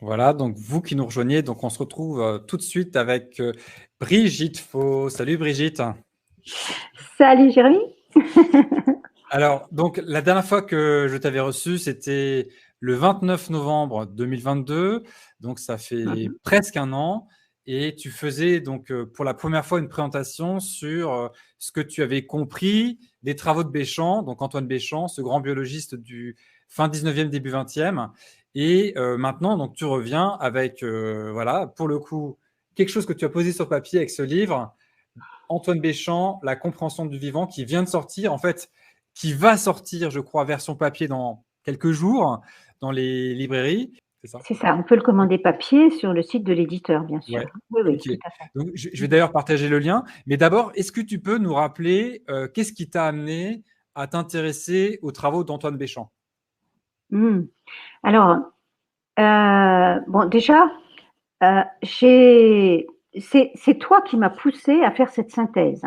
Voilà, donc vous qui nous rejoignez, donc on se retrouve tout de suite avec Brigitte Faux. Salut Brigitte. Salut Jérémy. Alors, donc la dernière fois que je t'avais reçu, c'était le 29 novembre 2022, donc ça fait Mhm. presque un an, et tu faisais donc pour la première fois une présentation sur ce que tu avais compris des travaux de Béchamp, donc Antoine Béchamp, ce grand biologiste du fin 19e, début 20e. Et maintenant, donc tu reviens avec, voilà, pour le coup, quelque chose que tu as posé sur papier avec ce livre, Antoine Béchamp, La compréhension du vivant, qui vient de sortir, en fait, qui va sortir, je crois, version papier dans quelques jours dans les librairies. C'est ça? C'est ça, on peut le commander papier sur le site de l'éditeur, bien sûr. Ouais. Oui, oui, Ok. tout à fait. Donc, je vais d'ailleurs partager le lien. Mais d'abord, est-ce que tu peux nous rappeler qu'est-ce qui t'a amené à t'intéresser aux travaux d'Antoine Béchamp? Hmm. Alors, bon, déjà, c'est toi qui m'as poussé à faire cette synthèse.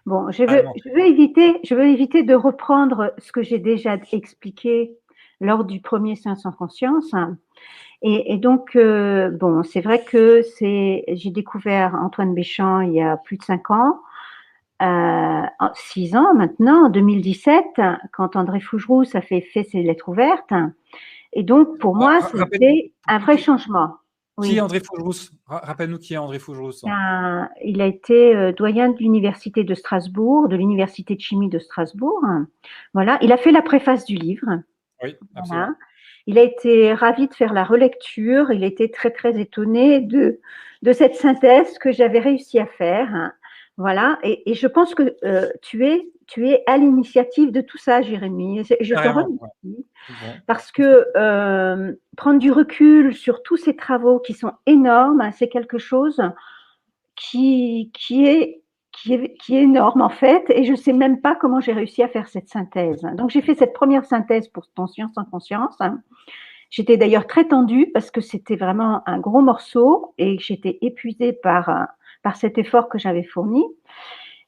Bon, Carrément. je veux éviter de reprendre ce que j'ai déjà expliqué lors du premier Séance en conscience. Et donc, bon, c'est vrai que j'ai découvert Antoine Béchamp il y a plus de 5 ans. 6 ans maintenant, en 2017, quand André Fougerousse a fait ses lettres ouvertes. Et donc, pour moi, Rappelle, c'était un vrai changement. qui est Oui. André Fougerousse? Rappelle-nous qui est André Fougerousse. Il a été doyen de l'Université de Strasbourg, de l'Université de chimie de Strasbourg. Voilà. Il a fait la préface du livre. Oui, Voilà. absolument. Il a été ravi de faire la relecture. Il était très, très étonné de cette synthèse que j'avais réussi à faire. Voilà. Et je pense que tu es à l'initiative de tout ça, Jérémy. Je te Carrément. Ouais. remercie Bon, parce que prendre du recul sur tous ces travaux qui sont énormes, c'est quelque chose qui, qui est qui est énorme en fait, et je ne sais même pas comment j'ai réussi à faire cette synthèse. Donc j'ai fait cette première synthèse pour ton Science en conscience. J'étais d'ailleurs très tendue parce que c'était vraiment un gros morceau et j'étais épuisée par cet effort que j'avais fourni.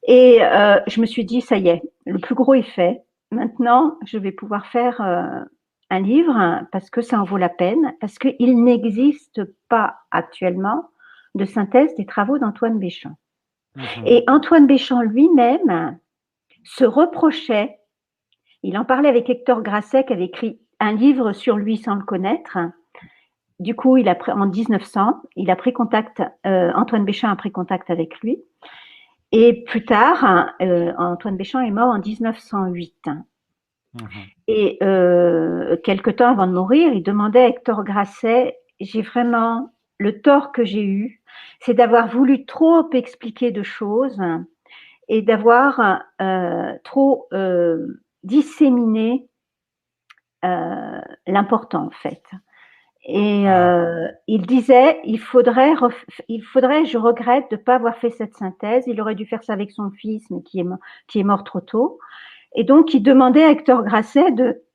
Et je me suis dit, ça y est, le plus gros est fait. Maintenant, je vais pouvoir faire un livre parce que ça en vaut la peine, parce qu'il n'existe pas actuellement de synthèse des travaux d'Antoine Béchamp. mhm. Et Antoine Béchamp lui-même se reprochait, il en parlait avec Hector Grasset qui avait écrit un livre sur lui sans le connaître. Du coup, en 1900, il a pris contact, Antoine Béchamp a pris contact avec lui. Et plus tard, Antoine Béchamp est mort en 1908. Mhm. Et quelque temps avant de mourir, il demandait à Hector Grasset, j'ai vraiment le tort que j'ai eu, c'est d'avoir voulu trop expliquer de choses et d'avoir trop disséminé l'important en fait. Et Ah, il disait, je regrette de ne pas avoir fait cette synthèse. Il aurait dû faire ça avec son fils, mais qui est mort trop tôt. Et donc, il demandait à Hector Grasset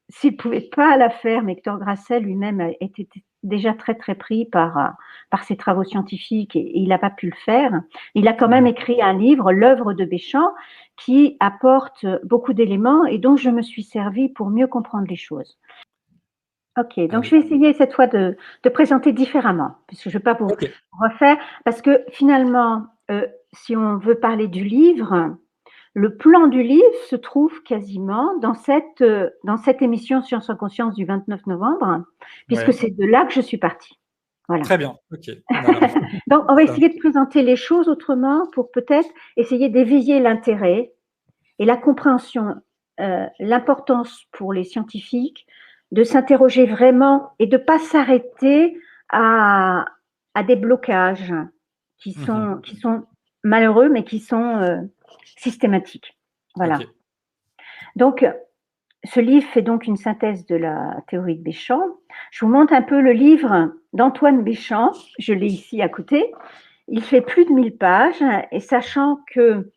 s'il ne pouvait pas la faire, mais Hector Grasset lui-même était déjà très, très pris par ses travaux scientifiques et il n'a pas pu le faire. Il a quand même mhm. écrit un livre, L'œuvre de Béchamp, qui apporte beaucoup d'éléments et dont je me suis servie pour mieux comprendre les choses. Ok, donc je Allez. vais essayer cette fois de présenter différemment, puisque je ne vais pas vous Ok. refaire, parce que finalement, si on veut parler du livre, le plan du livre se trouve quasiment dans cette émission Science en conscience du 29 novembre, puisque Ouais. c'est de là que je suis partie. Voilà. Très bien. Ok. Voilà. Donc, on va Ça- essayer de présenter les choses autrement pour peut-être essayer d'éveiller l'intérêt et la compréhension, l'importance pour les scientifiques de s'interroger vraiment et de ne pas s'arrêter à, à des blocages Mhm. qui sont malheureux, mais qui sont systématiques. Ok. Voilà. Donc, ce livre fait donc une synthèse de la théorie de Béchamp. Je vous montre un peu le livre d'Antoine Béchamp. Je l'ai ici à côté. Il fait plus de 1000 pages et sachant que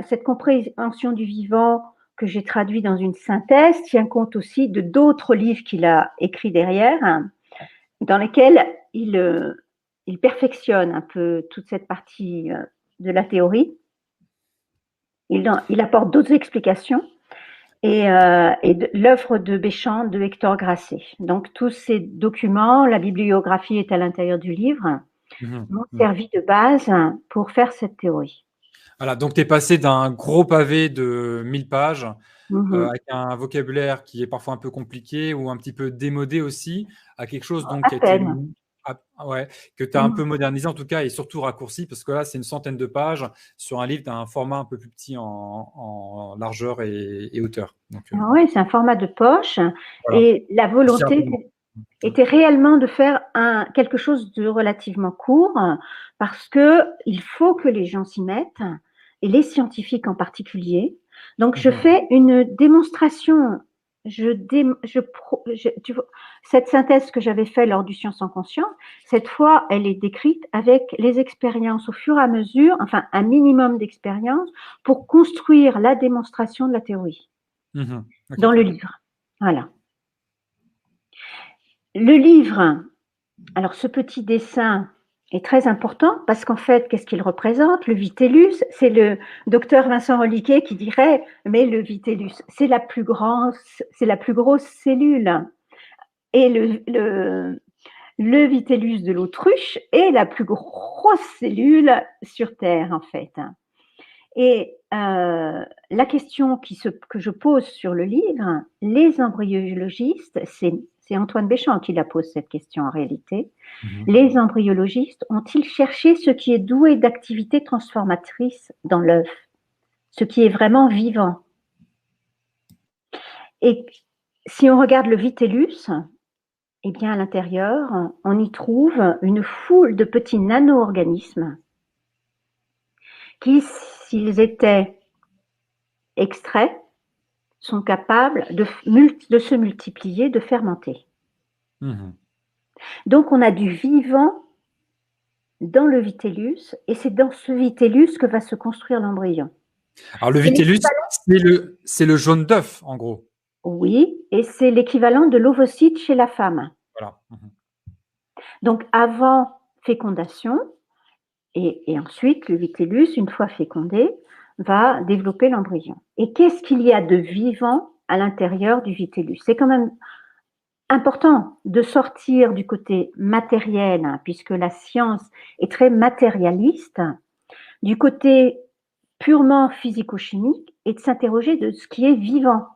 cette compréhension du vivant que j'ai traduit dans une synthèse tient compte aussi de d'autres livres qu'il a écrits derrière, dans lesquels il perfectionne un peu toute cette partie de la théorie. Il apporte d'autres explications. et l'œuvre de Béchamp de Hector Grasset. Donc tous ces documents, la bibliographie est à l'intérieur du livre, m'ont servi de base pour faire cette théorie. Voilà, donc tu es passé d'un gros pavé de 1000 pages avec un vocabulaire qui est parfois un peu compliqué ou un petit peu démodé aussi, à quelque chose donc À qui a été peine. ouais, que tu as un peu modernisé en tout cas et surtout raccourci parce que là c'est une centaine de pages sur un livre d'un format un peu plus petit en largeur et hauteur. Donc, Oui, c'est un format de poche voilà. et la Aussi volonté rapidement. était réellement de faire quelque chose de relativement court parce que il faut que les gens s'y mettent et les scientifiques en particulier. Donc je fais une démonstration. Tu vois, cette synthèse que j'avais faite lors du Science en conscience, cette fois, elle est décrite avec les expériences au fur et à mesure, enfin un minimum d'expérience pour construire la démonstration de la théorie Okay. dans le livre. Voilà. Le livre, alors ce petit dessin est très important parce qu'en fait, qu'est-ce qu'il représente? Le vitellus, c'est le docteur Vincent Reliquet qui dirait, mais le vitellus, c'est la plus grosse cellule. Et le vitellus de l'autruche est la plus grosse cellule sur Terre, en fait. Et la question que je pose sur le livre, les embryologistes, c'est Antoine Béchamp qui la pose cette question en réalité. Les embryologistes ont-ils cherché ce qui est doué d'activité transformatrice dans l'œuf, ce qui est vraiment vivant? Et si on regarde le vitellus, eh bien à l'intérieur, on y trouve une foule de petits nano-organismes qui, s'ils étaient extraits, sont capables de se multiplier, de fermenter. Donc on a du vivant dans le vitellus et c'est dans ce vitellus que va se construire l'embryon. Alors le vitellus, c'est le jaune d'œuf en gros. Oui, et c'est l'équivalent de l'ovocyte chez la femme. Voilà. Donc avant fécondation et ensuite le vitellus, une fois fécondé, va développer l'embryon. Et qu'est-ce qu'il y a de vivant à l'intérieur du vitellus? C'est quand même important de sortir du côté matériel, puisque la science est très matérialiste, du côté purement physico-chimique et de s'interroger de ce qui est vivant.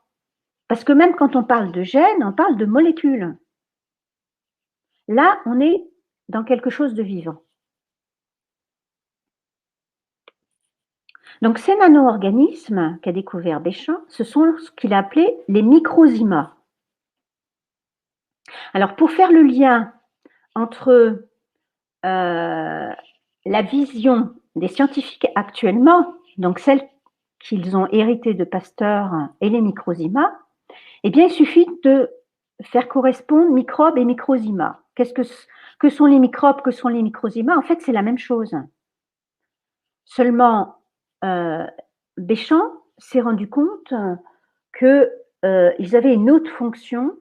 Parce que même quand on parle de gènes, on parle de molécules. Là, on est dans quelque chose de vivant. Donc ces nano-organismes qu'a découvert Béchamp, ce sont ce qu'il a appelé les microzymas. Alors pour faire le lien entre la vision des scientifiques actuellement, donc celle qu'ils ont héritée de Pasteur et les microzymas, eh bien il suffit de faire correspondre microbes et microzymas. Que sont les microbes, que sont les microzymas? En fait, c'est la même chose. Seulement, Béchamp s'est rendu compte qu'ils avaient une autre fonction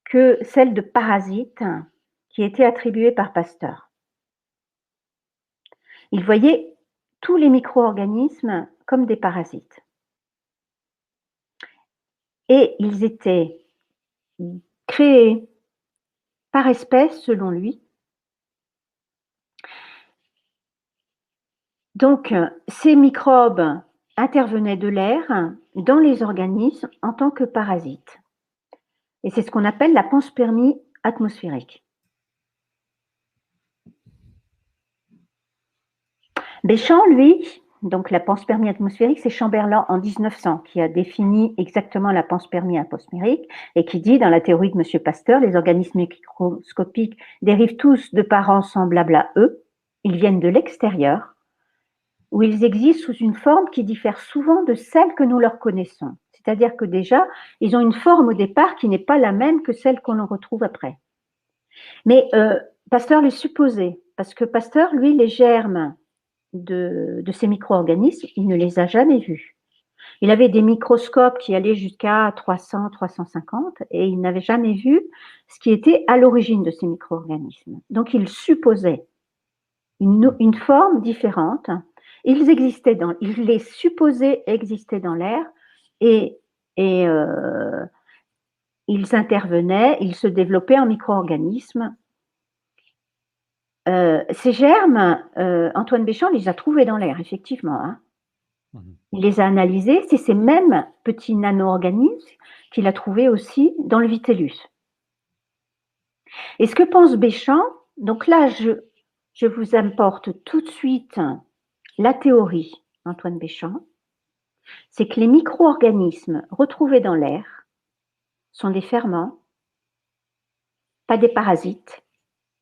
que celle de parasite qui était attribuée par Pasteur. Il voyait tous les micro-organismes comme des parasites. Et ils étaient créés par espèce, selon lui. Donc, ces microbes intervenaient de l'air dans les organismes en tant que parasites. Et c'est ce qu'on appelle la panspermie atmosphérique. Béchamp, lui, donc la panspermie atmosphérique, c'est Chamberlain en 1900 qui a défini exactement la panspermie atmosphérique et qui dit dans la théorie de M. Pasteur, les organismes microscopiques dérivent tous de parents semblables à eux, ils viennent de l'extérieur, où ils existent sous une forme qui diffère souvent de celle que nous leur connaissons. C'est-à-dire que déjà, ils ont une forme au départ qui n'est pas la même que celle qu'on en retrouve après. Mais Pasteur les supposait, parce que Pasteur, lui, les germes de ces micro-organismes, il ne les a jamais vus. Il avait des microscopes qui allaient jusqu'à 300, 350 et il n'avait jamais vu ce qui était à l'origine de ces micro-organismes. Donc il supposait une forme différente. Il les supposait exister dans l'air et et ils intervenaient, ils se développaient en micro-organismes. Ces germes, Antoine Béchamp les a trouvés dans l'air, effectivement. Hein. Il les a analysés. C'est ces mêmes petits nano-organismes qu'il a trouvés aussi dans le vitellus. Et ce que pense Béchamp, donc là, je vous apporte tout de suite la théorie d'Antoine Béchamp, c'est que les micro-organismes retrouvés dans l'air sont des ferments, pas des parasites.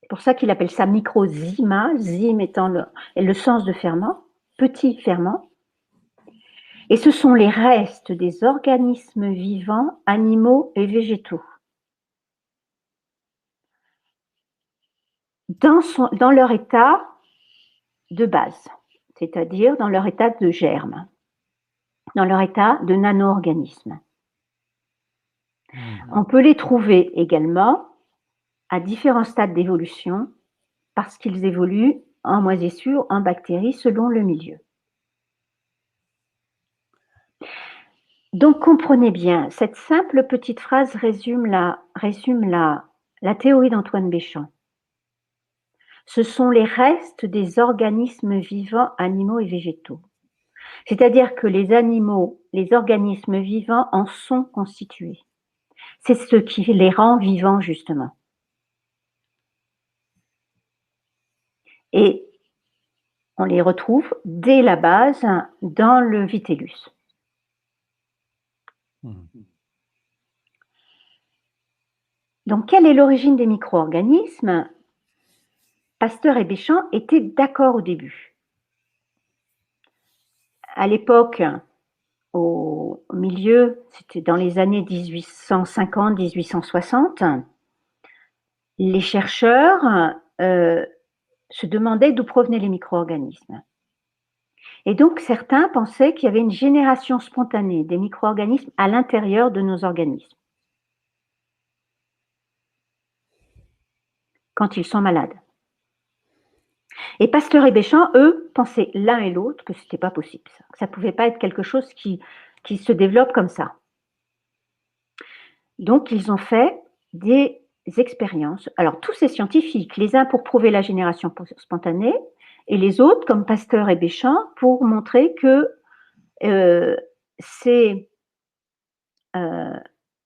C'est pour ça qu'il appelle ça microzyma, zyme étant le sens de ferment, petit ferment. Et ce sont les restes des organismes vivants, animaux et végétaux. Dans leur état de base, c'est-à-dire dans leur état de germe, dans leur état de nano-organisme. On peut les trouver également à différents stades d'évolution parce qu'ils évoluent en moisissure, en bactéries, selon le milieu. Donc, comprenez bien, cette simple petite phrase résume la théorie d'Antoine Béchamp. Ce sont les restes des organismes vivants, animaux et végétaux. C'est-à-dire que les animaux, les organismes vivants en sont constitués. C'est ce qui les rend vivants, justement. Et on les retrouve dès la base dans le vitellus. Donc, quelle est l'origine des micro-organismes? Pasteur et Béchamp étaient d'accord au début. À l'époque, au milieu, c'était dans les années 1850-1860, les chercheurs se demandaient d'où provenaient les micro-organismes. Et donc, certains pensaient qu'il y avait une génération spontanée des micro-organismes à l'intérieur de nos organismes, quand ils sont malades. Et Pasteur et Béchamp, eux, pensaient l'un et l'autre que ce n'était pas possible, que ça ne pouvait pas être quelque chose qui se développe comme ça. Donc, ils ont fait des expériences. Alors, tous ces scientifiques, les uns pour prouver la génération spontanée, et les autres, comme Pasteur et Béchamp, pour montrer que ces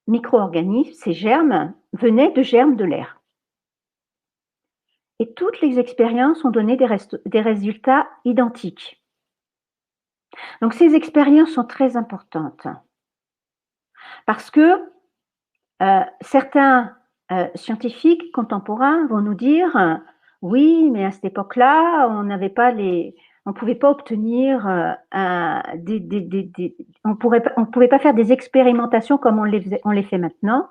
micro-organismes, ces germes, venaient de germes de l'air. Et toutes les expériences ont donné des résultats identiques. Donc, ces expériences sont très importantes parce que certains scientifiques contemporains vont nous dire oui, mais à cette époque-là, on n'avait pas on pouvait pas obtenir on pouvait pas faire des expérimentations comme on les fait maintenant,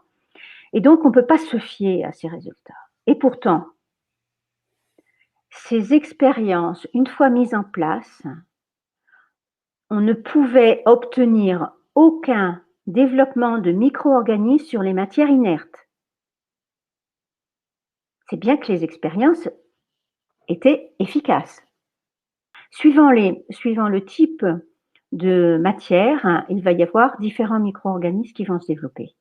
et donc on peut pas se fier à ces résultats. Et pourtant, ces expériences, une fois mises en place, on ne pouvait obtenir aucun développement de micro-organismes sur les matières inertes. C'est bien que les expériences étaient efficaces. Suivant le type de matière, il va y avoir différents micro-organismes qui vont se développer.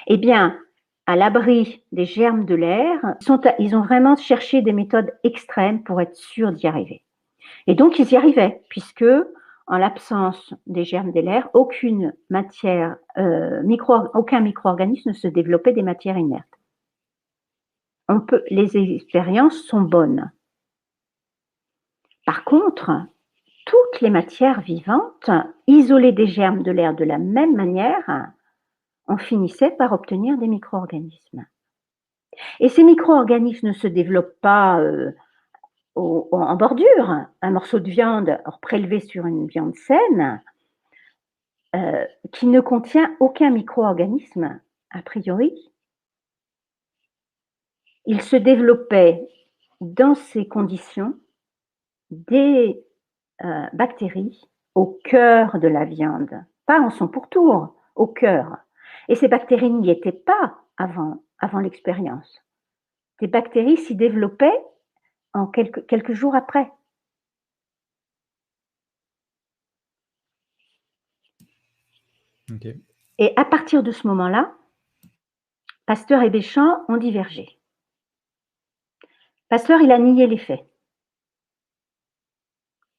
Eh bien, à l'abri des germes de l'air, ils ont vraiment cherché des méthodes extrêmes pour être sûrs d'y arriver. Et donc, ils y arrivaient, puisque en l'absence des germes de l'air, aucun micro-organisme ne se développait des matières inertes. Les expériences sont bonnes. Par contre, toutes les matières vivantes, isolées des germes de l'air de la même manière, on finissait par obtenir des micro-organismes. Et ces micro-organismes ne se développent pas en bordure. Un morceau de viande prélevé sur une viande saine, qui ne contient aucun micro-organisme, a priori, il se développait dans ces conditions des bactéries au cœur de la viande, pas en son pourtour, au cœur. Et ces bactéries n'y étaient pas avant l'expérience. Des bactéries s'y développaient en quelques jours après. Okay. Et à partir de ce moment-là, Pasteur et Béchamp ont divergé. Pasteur, il a nié les faits.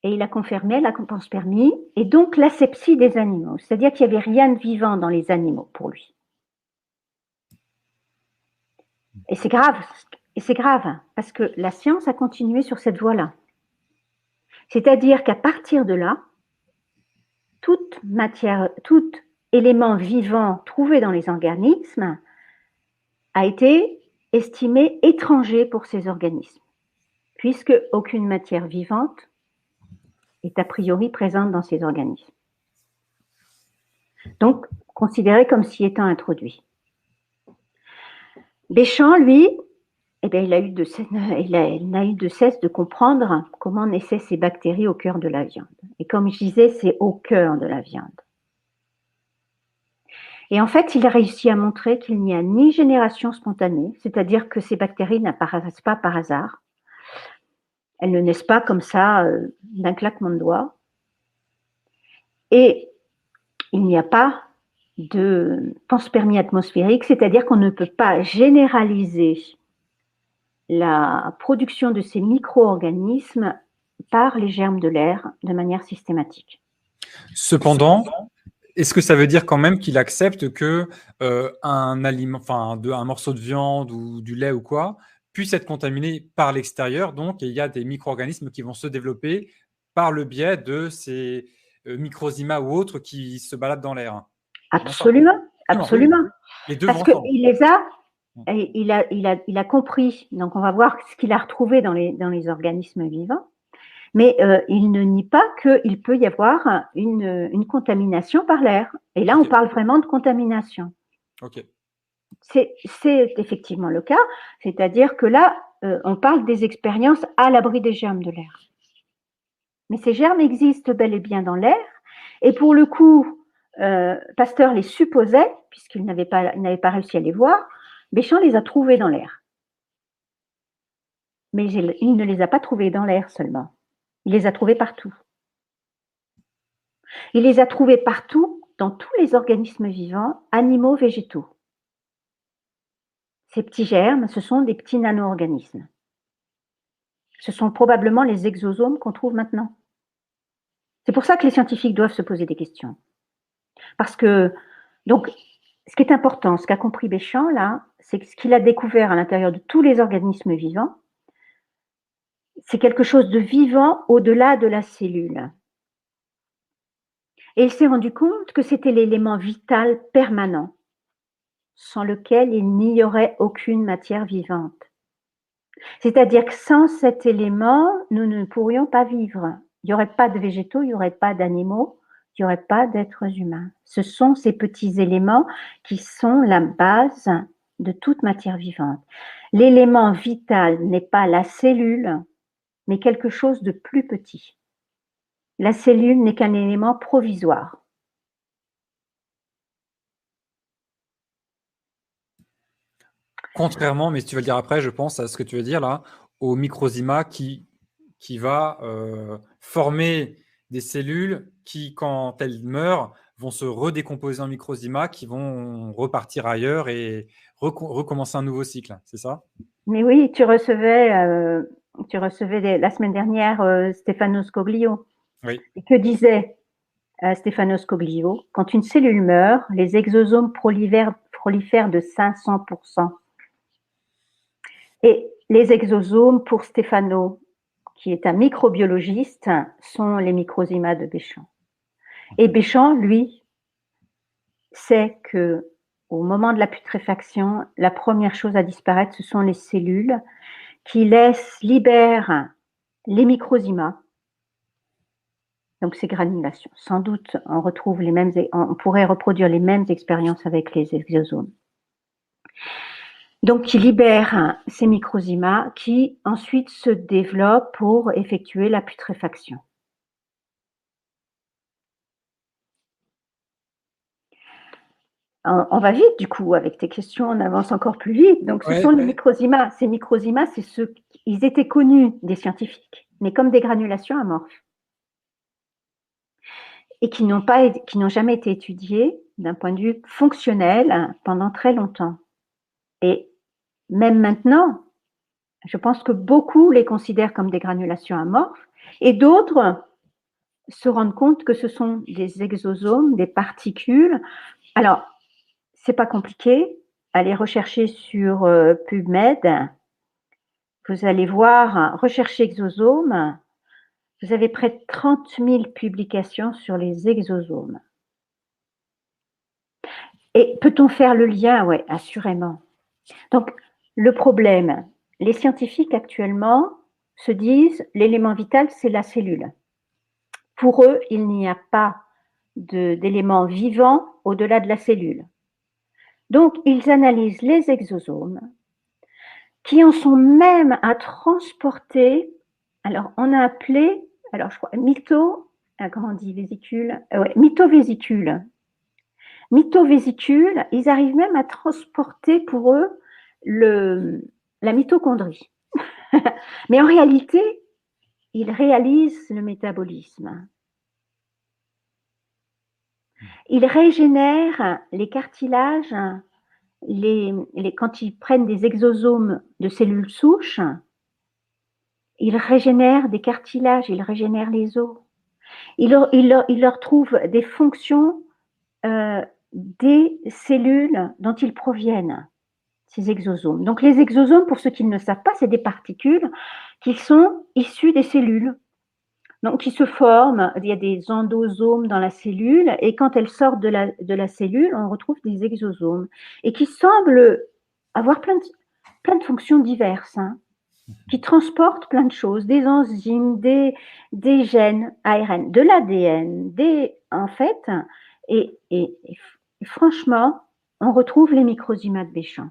Et il a confirmé la panspermie et donc l'asepsie des animaux. C'est-à-dire qu'il n'y avait rien de vivant dans les animaux pour lui. Et c'est grave. Et c'est grave, parce que la science a continué sur cette voie-là. C'est-à-dire qu'à partir de là, toute matière, tout élément vivant trouvé dans les organismes a été estimé étranger pour ces organismes, puisque aucune matière vivante est a priori présente dans ces organismes. Donc, considéré comme s'y étant introduit. Béchamp, lui, eh bien, il n'a eu de cesse de comprendre comment naissaient ces bactéries au cœur de la viande. Et comme je disais, c'est au cœur de la viande. Et en fait, il a réussi à montrer qu'il n'y a ni génération spontanée, c'est-à-dire que ces bactéries n'apparaissent pas par hasard. Elles ne naissent pas comme ça d'un claquement de doigts. Et il n'y a pas de panspermie atmosphérique, c'est-à-dire qu'on ne peut pas généraliser la production de ces micro-organismes par les germes de l'air de manière systématique. Cependant, est-ce que ça veut dire quand même qu'il accepte que un aliment, enfin un morceau de viande ou du lait ou quoi, puisse être contaminé par l'extérieur, donc et il y a des micro-organismes qui vont se développer par le biais de ces microzymas ou autres qui se baladent dans l'air? Absolument, absolument. Oui. Les deux Parce vont ensemble. il a compris, donc on va voir ce qu'il a retrouvé dans les organismes vivants, mais il ne nie pas qu'il peut y avoir une contamination par l'air. Et là, on parle vraiment de contamination. Ok. C'est effectivement le cas, c'est-à-dire que là, on parle des expériences à l'abri des germes de l'air. Mais ces germes existent bel et bien dans l'air, et pour le coup, Pasteur les supposait, puisqu'il n'avait pas réussi à les voir, Béchamp les a trouvés dans l'air. Mais il ne les a pas trouvés dans l'air seulement, il les a trouvés partout. Il les a trouvés partout, dans tous les organismes vivants, animaux, végétaux. Ces petits germes, ce sont des petits nano-organismes. Ce sont probablement les exosomes qu'on trouve maintenant. C'est pour ça que les scientifiques doivent se poser des questions. Parce que, donc, ce qui est important, ce qu'a compris Béchamp, là, c'est que ce qu'il a découvert à l'intérieur de tous les organismes vivants, c'est quelque chose de vivant au-delà de la cellule. Et il s'est rendu compte que c'était l'élément vital permanent, sans lequel il n'y aurait aucune matière vivante. C'est-à-dire que sans cet élément, nous ne pourrions pas vivre. Il n'y aurait pas de végétaux, il n'y aurait pas d'animaux, il n'y aurait pas d'êtres humains. Ce sont ces petits éléments qui sont la base de toute matière vivante. L'élément vital n'est pas la cellule, mais quelque chose de plus petit. La cellule n'est qu'un élément provisoire. Contrairement, mais tu vas le dire après, je pense à ce que tu veux dire là, au microzyma qui va former des cellules qui, quand elles meurent, vont se redécomposer en microzyma, qui vont repartir ailleurs et recommencer un nouveau cycle. C'est ça? Mais oui, tu recevais la semaine dernière Stefano Scoglio. Oui. Et que disait Stefano Scoglio? Quand une cellule meurt, les exosomes prolifèrent de 500%. Et les exosomes, pour Stefano, qui est un microbiologiste, sont les microzymas de Béchamp. Et Béchamp, lui, sait que au moment de la putréfaction, la première chose à disparaître, ce sont les cellules qui libèrent les microzymas, donc ces granulations. Sans doute, on pourrait reproduire les mêmes expériences avec les exosomes. Donc, qui libèrent ces microzymas qui ensuite se développent pour effectuer la putréfaction. On va vite, du coup, avec tes questions, on avance encore plus vite. Donc, ce sont les microzymas. Ces microzymas, ils étaient connus des scientifiques, mais comme des granulations amorphes. et qui n'ont jamais été étudiés d'un point de vue fonctionnel pendant très longtemps. Et même maintenant, je pense que beaucoup les considèrent comme des granulations amorphes et d'autres se rendent compte que ce sont des exosomes, des particules. Alors, c'est pas compliqué. Allez rechercher sur PubMed. Vous allez voir, rechercher exosomes. Vous avez près de 30 000 publications sur les exosomes. Et peut-on faire le lien? Oui, assurément. Donc, le problème, les scientifiques actuellement se disent l'élément vital, c'est la cellule. Pour eux, il n'y a pas d'élément vivant au-delà de la cellule. Donc, ils analysent les exosomes qui en sont même à transporter. Alors, on a appelé, alors je crois, comment on dit, vésicule, mitovésicule. Mitovésicule, ils arrivent même à transporter pour eux la mitochondrie. Mais en réalité, ils réalisent le métabolisme. Ils régénèrent les cartilages, quand ils prennent des exosomes de cellules souches, ils régénèrent des cartilages, ils régénèrent les os. Ils leur trouvent des fonctions des cellules dont ils proviennent, ces exosomes. Donc les exosomes, pour ceux qui ne savent pas, c'est des particules qui sont issues des cellules. Donc qui se forment, il y a des endosomes dans la cellule, et quand elles sortent de la cellule, on retrouve des exosomes, et qui semblent avoir plein de fonctions diverses, hein, qui transportent plein de choses, des enzymes, des gènes ARN, de l'ADN, en fait, et franchement, on retrouve les microzymas de Béchamp.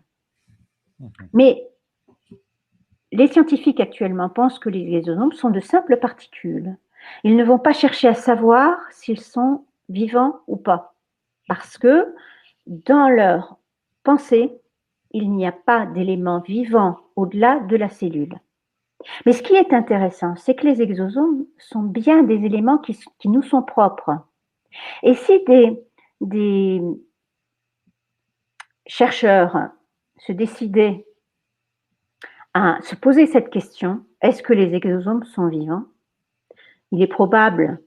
Mais les scientifiques actuellement pensent que les exosomes sont de simples particules. Ils ne vont pas chercher à savoir s'ils sont vivants ou pas, parce que dans leur pensée, il n'y a pas d'élément vivant au-delà de la cellule. Mais ce qui est intéressant, c'est que les exosomes sont bien des éléments qui nous sont propres. Et si des chercheurs se décidaient à se poser cette question, est-ce que les exosomes sont vivants? Il est probable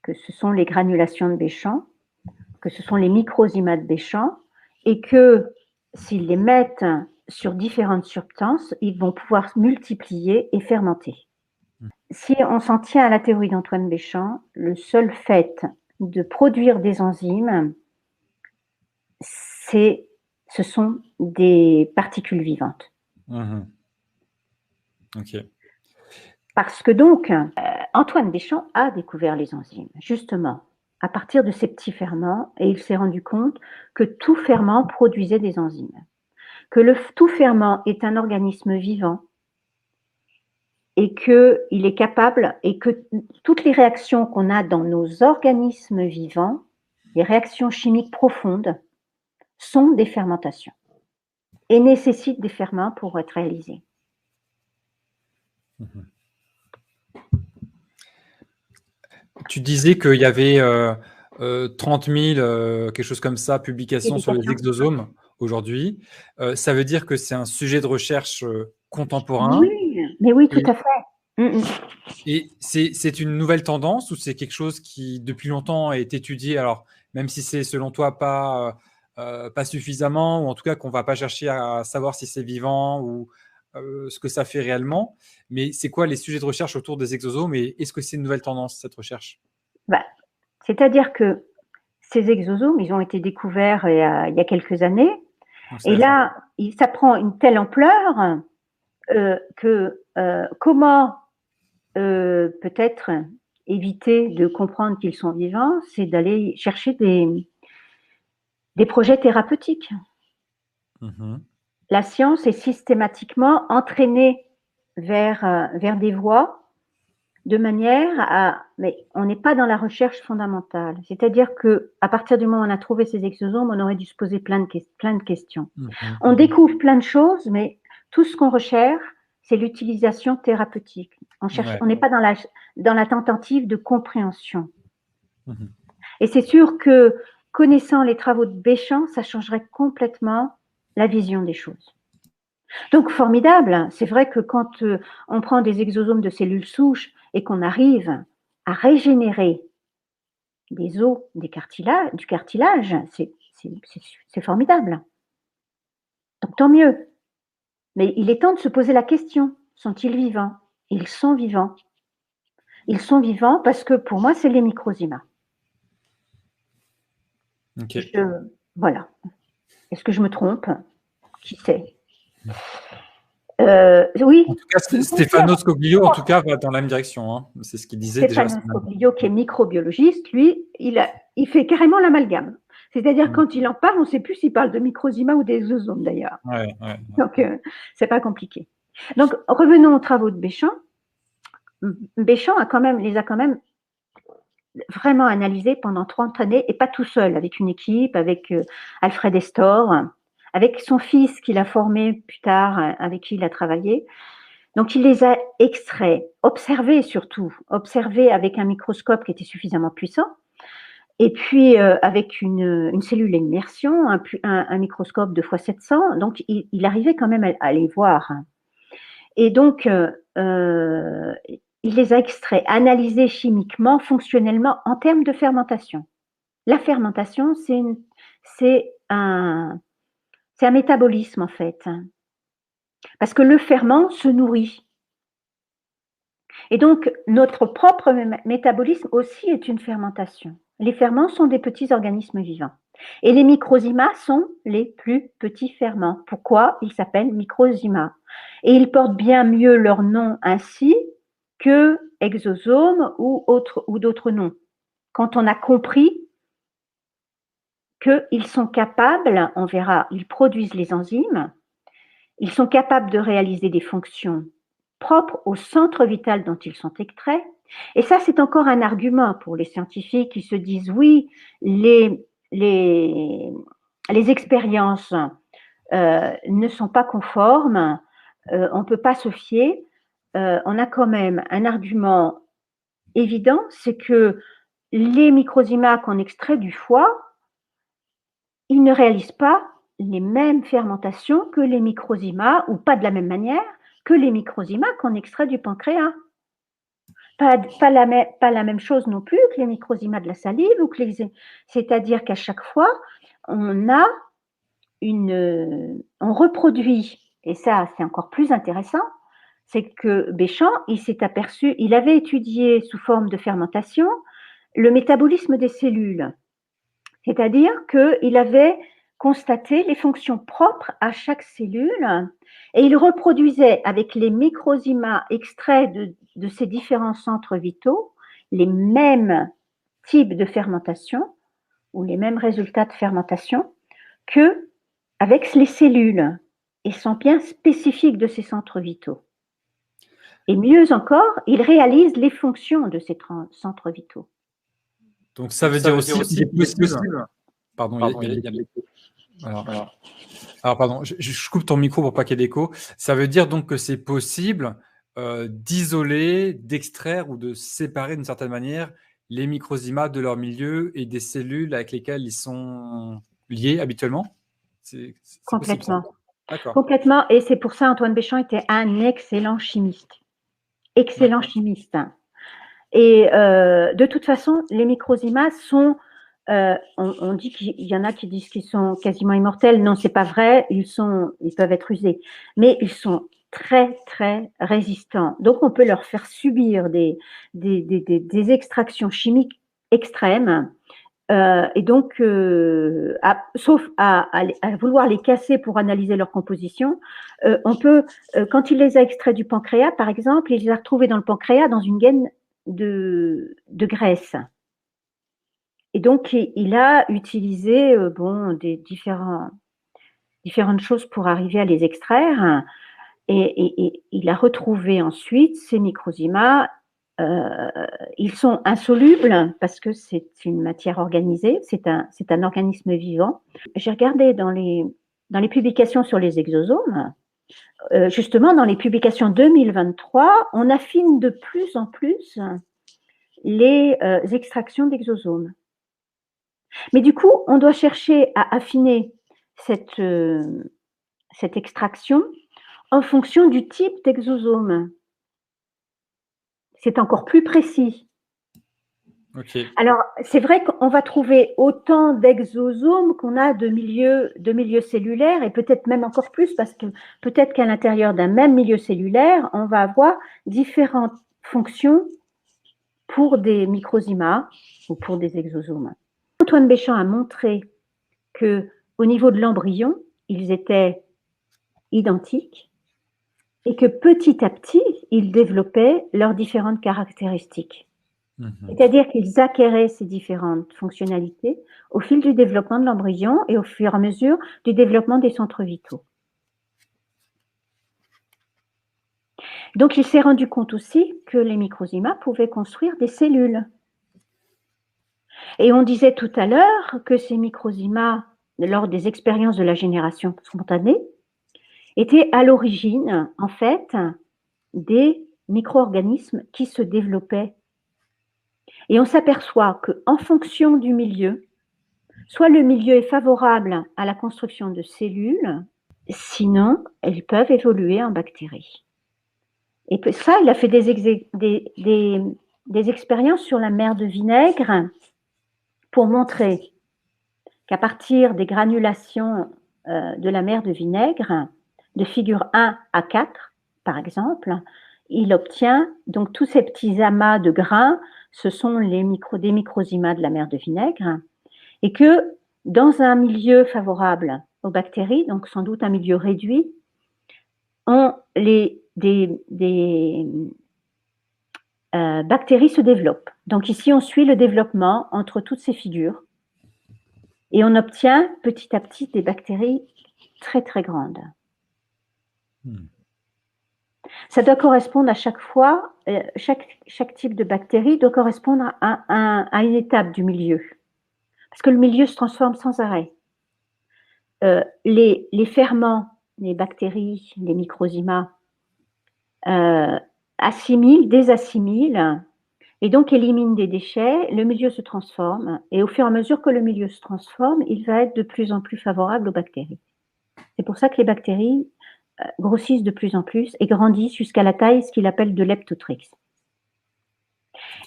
que ce sont les granulations de Béchamp, que ce sont les microzymas de Béchamp, et que s'ils les mettent sur différentes substances, ils vont pouvoir se multiplier et fermenter. Si on s'en tient à la théorie d'Antoine Béchamp, le seul fait de produire des enzymes, ce sont des particules vivantes. Ok. Parce que donc, Antoine Béchamp a découvert les enzymes, justement, à partir de ces petits ferments, et il s'est rendu compte que tout ferment produisait des enzymes, que tout ferment est un organisme vivant, et qu'il est capable, et que toutes les réactions qu'on a dans nos organismes vivants, les réactions chimiques profondes, sont des fermentations, et nécessitent des ferments pour être réalisées. Tu disais qu'il y avait 30 000, quelque chose comme ça, publications sur les exosomes aujourd'hui. Ça veut dire que c'est un sujet de recherche contemporain. Oui, mais oui, tout à fait. Et c'est une nouvelle tendance ou c'est quelque chose qui, depuis longtemps, est étudié, alors même si c'est selon toi pas suffisamment, ou en tout cas qu'on ne va pas chercher à savoir si c'est vivant ou ce que ça fait réellement, mais c'est quoi les sujets de recherche autour des exosomes et est-ce que c'est une nouvelle tendance, cette recherche? C'est-à-dire que ces exosomes, ils ont été découverts il y a quelques années, et là, ça prend une telle ampleur que comment peut-être éviter de comprendre qu'ils sont vivants, c'est d'aller chercher des projets thérapeutiques. La science est systématiquement entraînée vers des voies de manière à... Mais on n'est pas dans la recherche fondamentale. C'est-à-dire qu'à partir du moment où on a trouvé ces exosomes, on aurait dû se poser plein de questions. On découvre plein de choses, mais tout ce qu'on recherche, c'est l'utilisation thérapeutique. On n'est pas dans la tentative de compréhension. Et c'est sûr que, connaissant les travaux de Béchamp, ça changerait complètement la vision des choses. Donc, formidable. C'est vrai que quand on prend des exosomes de cellules souches et qu'on arrive à régénérer des os, du cartilage, c'est formidable. Donc, tant mieux. Mais il est temps de se poser la question, sont-ils vivants? Ils sont vivants. Ils sont vivants parce que pour moi, c'est les microzymas. Ok. Voilà. Est-ce que je me trompe? Qui sait? Oui. En tout cas, Stefano Scoglio, en tout cas, va dans la même direction. Hein. C'est ce qu'il disait déjà. Stefano Scoglio, qui est microbiologiste, lui, il fait carrément l'amalgame. C'est-à-dire, quand il en parle, on ne sait plus s'il parle de microzymas ou d'exosomes, d'ailleurs. Ouais. Donc, c'est pas compliqué. Donc, revenons aux travaux de Béchamp. Béchamp les a quand même vraiment analysés pendant 30 années, et pas tout seul, avec une équipe, avec Alfred Estor, avec son fils qu'il a formé plus tard, avec qui il a travaillé. Donc, il les a extraits, observés surtout, observés avec un microscope qui était suffisamment puissant, et puis avec une cellule à immersion, un microscope 2x700, donc il arrivait quand même à les voir. Et donc, il les a extraits, analysés chimiquement, fonctionnellement, en termes de fermentation. La fermentation, c'est un métabolisme, en fait. Parce que le ferment se nourrit. Et donc, notre propre métabolisme aussi est une fermentation. Les ferments sont des petits organismes vivants. Et les microzymas sont les plus petits ferments. Pourquoi ils s'appellent microzymas? Et ils portent bien mieux leur nom ainsi que exosomes ou d'autres noms. Quand on a compris qu'ils sont capables, on verra, ils produisent les enzymes, ils sont capables de réaliser des fonctions propres au centre vital dont ils sont extraits. Et ça, c'est encore un argument pour les scientifiques qui se disent oui, les expériences ne sont pas conformes, on ne peut pas se fier. On a quand même un argument évident, c'est que les microzymas qu'on extrait du foie, ils ne réalisent pas les mêmes fermentations que les microzymas, ou pas de la même manière que les microzymas qu'on extrait du pancréas. Pas la même chose non plus que les microzymas de la salive, c'est-à-dire qu'à chaque fois, on reproduit, et ça c'est encore plus intéressant, c'est que Béchamp, il avait étudié sous forme de fermentation le métabolisme des cellules, c'est-à-dire qu'il avait constaté les fonctions propres à chaque cellule, et il reproduisait avec les microzymas extraits de ces différents centres vitaux les mêmes types de fermentation ou les mêmes résultats de fermentation qu'avec les cellules, et sont bien spécifiques de ces centres vitaux. Et mieux encore, il réalise les fonctions de ces centres vitaux. Donc ça veut dire aussi qu'il est possible. Pardon, il y a l'écho. Alors, pardon, je coupe ton micro pour pas qu'il y ait d'écho. Ça veut dire donc que c'est possible d'isoler, d'extraire ou de séparer d'une certaine manière les microzymas de leur milieu et des cellules avec lesquelles ils sont liés habituellement? C'est Complètement. D'accord. Complètement. Et c'est pour ça Antoine Béchamp était un excellent chimiste. Excellent chimiste. Et de toute façon, les microzymas sont, on dit qu'il y en a qui disent qu'ils sont quasiment immortels. Non, c'est pas vrai. Ils peuvent être usés, mais ils sont très très résistants. Donc on peut leur faire subir des extractions chimiques extrêmes. Et donc, sauf à vouloir les casser pour analyser leur composition, on peut, quand il les a extraits du pancréas, par exemple, il les a retrouvés dans le pancréas dans une gaine de graisse. Et donc, il a utilisé des différentes choses pour arriver à les extraire. Et il a retrouvé ensuite ces microzymas. Ils sont insolubles parce que c'est une matière organisée, c'est un organisme vivant. J'ai regardé dans les publications sur les exosomes, justement dans les publications 2023, on affine de plus en plus les extractions d'exosomes. Mais du coup, on doit chercher à affiner cette extraction en fonction du type d'exosome. C'est encore plus précis. Ok. Alors, c'est vrai qu'on va trouver autant d'exosomes qu'on a de milieux cellulaires, et peut-être même encore plus, parce que peut-être qu'à l'intérieur d'un même milieu cellulaire, on va avoir différentes fonctions pour des microzymas ou pour des exosomes. Antoine Béchamp a montré que au niveau de l'embryon, ils étaient identiques et que petit à petit, ils développaient leurs différentes caractéristiques. C'est-à-dire qu'ils acquéraient ces différentes fonctionnalités au fil du développement de l'embryon et au fur et à mesure du développement des centres vitaux. Donc, il s'est rendu compte aussi que les microzymas pouvaient construire des cellules. Et on disait tout à l'heure que ces microzymas, lors des expériences de la génération spontanée, étaient à l'origine, en fait, des micro-organismes qui se développaient. Et on s'aperçoit qu'en fonction du milieu, soit le milieu est favorable à la construction de cellules, sinon elles peuvent évoluer en bactéries. Et ça, il a fait des expériences sur la mer de vinaigre pour montrer qu'à partir des granulations de la mer de vinaigre, de figure 1 à 4, par exemple, il obtient donc tous ces petits amas de grains, ce sont des microzymas de la mer de vinaigre, et que dans un milieu favorable aux bactéries, donc sans doute un milieu réduit, des bactéries se développent. Donc ici, on suit le développement entre toutes ces figures et on obtient petit à petit des bactéries très très grandes. Ça doit correspondre à chaque fois, chaque type de bactérie doit correspondre à une étape du milieu. Parce que le milieu se transforme sans arrêt. Les ferments, les bactéries, les microzymas, assimilent, désassimilent, et donc éliminent des déchets, le milieu se transforme, et au fur et à mesure que le milieu se transforme, il va être de plus en plus favorable aux bactéries. C'est pour ça que les bactéries grossissent de plus en plus et grandissent jusqu'à la taille, ce qu'il appelle de l'Eptotrix.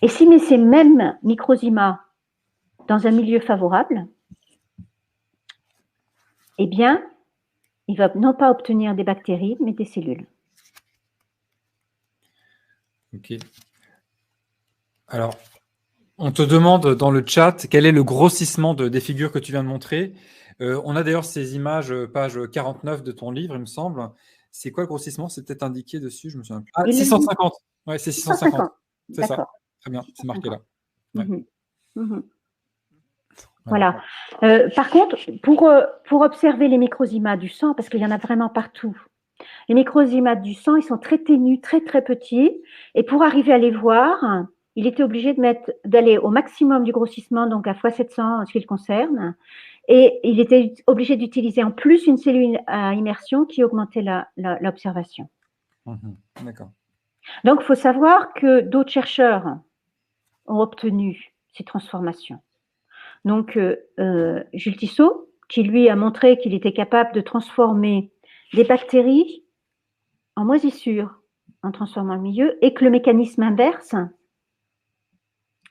Et s'il met ces mêmes microzymas dans un milieu favorable, eh bien, il va non pas obtenir des bactéries, mais des cellules. Ok. Alors, on te demande dans le chat quel est le grossissement des figures que tu viens de montrer. On a d'ailleurs ces images, page 49 de ton livre, il me semble. C'est quoi le grossissement? C'est peut-être indiqué dessus, je me souviens plus. Ah, 650. Ouais, c'est 650. C'est ça. Très bien, c'est marqué là. Ouais. Voilà. Par contre, pour observer les microzymas du sang, parce qu'il y en a vraiment partout, les microzymas du sang, ils sont très ténus, très très petits, et pour arriver à les voir, il était obligé d'aller au maximum du grossissement, donc à x700 en ce qui le concerne, et il était obligé d'utiliser en plus une cellule à immersion qui augmentait l'observation. D'accord. Donc, il faut savoir que d'autres chercheurs ont obtenu ces transformations. Donc, Jules Tissot, qui lui a montré qu'il était capable de transformer des bactéries en moisissure en transformant le milieu, et que le mécanisme inverse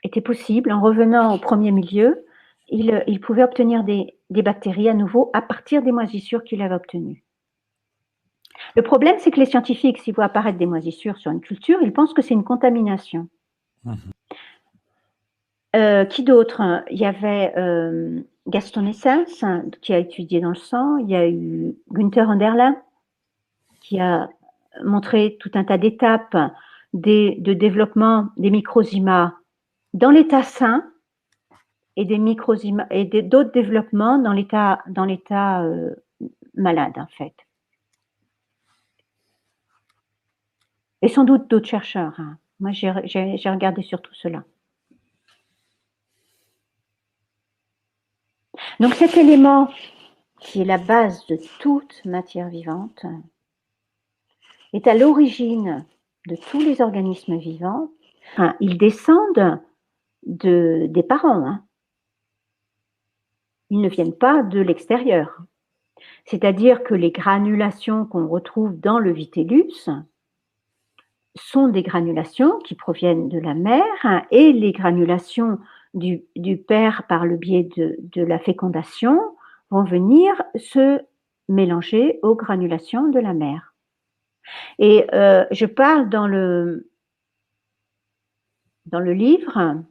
était possible. En revenant au premier milieu, il pouvait obtenir des bactéries à nouveau à partir des moisissures qu'il avait obtenues. Le problème, c'est que les scientifiques, s'ils voient apparaître des moisissures sur une culture, ils pensent que c'est une contamination. Qui d'autre? Il y avait Gaston Essens, qui a étudié dans le sang. Il y a eu Günther Anderle, qui a montré tout un tas d'étapes de développement des microzymas dans l'état sain et des microzymas et d'autres développements dans l'état malade, en fait. Et sans doute d'autres chercheurs. Hein. Moi, j'ai regardé surtout cela. Donc cet élément qui est la base de toute matière vivante est à l'origine de tous les organismes vivants. Enfin, ils descendent des parents. Hein. ils ne viennent pas de l'extérieur. C'est-à-dire que les granulations qu'on retrouve dans le vitellus sont des granulations qui proviennent de la mère, et les granulations du père par le biais de la fécondation vont venir se mélanger aux granulations de la mère. Et je parle dans le livre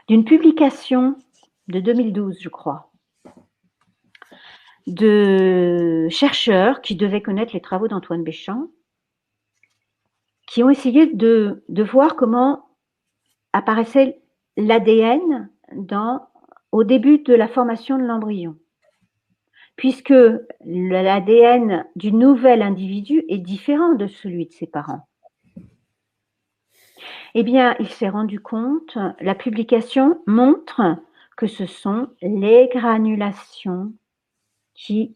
d'une publication de 2012, je crois, de chercheurs qui devaient connaître les travaux d'Antoine Béchamp, qui ont essayé de voir comment apparaissait l'ADN au début de la formation de l'embryon, puisque l'ADN du nouvel individu est différent de celui de ses parents. Eh bien, il s'est rendu compte, la publication montre que ce sont les granulations qui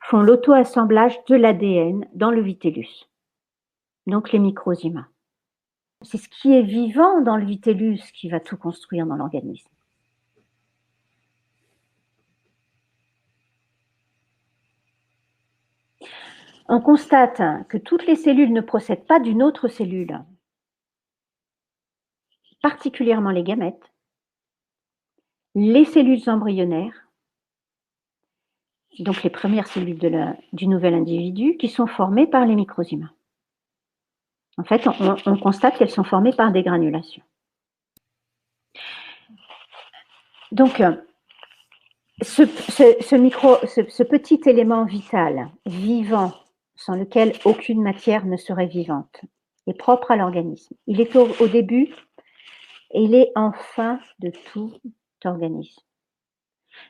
font l'auto-assemblage de l'ADN dans le vitellus, donc les microzymas. C'est ce qui est vivant dans le vitellus qui va tout construire dans l'organisme. On constate que toutes les cellules ne procèdent pas d'une autre cellule, particulièrement les gamètes, les cellules embryonnaires, donc les premières cellules du nouvel individu, qui sont formées par les microzymas. En fait, on constate qu'elles sont formées par des granulations. Donc, ce petit élément vital, vivant, sans lequel aucune matière ne serait vivante, est propre à l'organisme. Il est au début et il est en fin de tout organisme.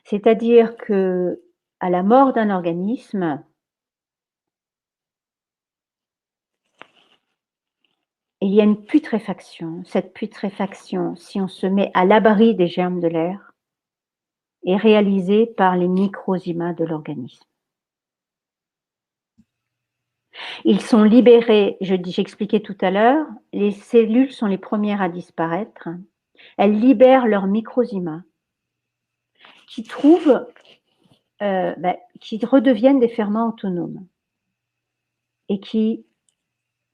C'est-à-dire que à la mort d'un organisme, il y a une putréfaction. Cette putréfaction, si on se met à l'abri des germes de l'air, est réalisée par les microzymas de l'organisme. Ils sont libérés, j'expliquais tout à l'heure, les cellules sont les premières à disparaître. Elles libèrent leurs microzymas qui redeviennent des ferments autonomes et qui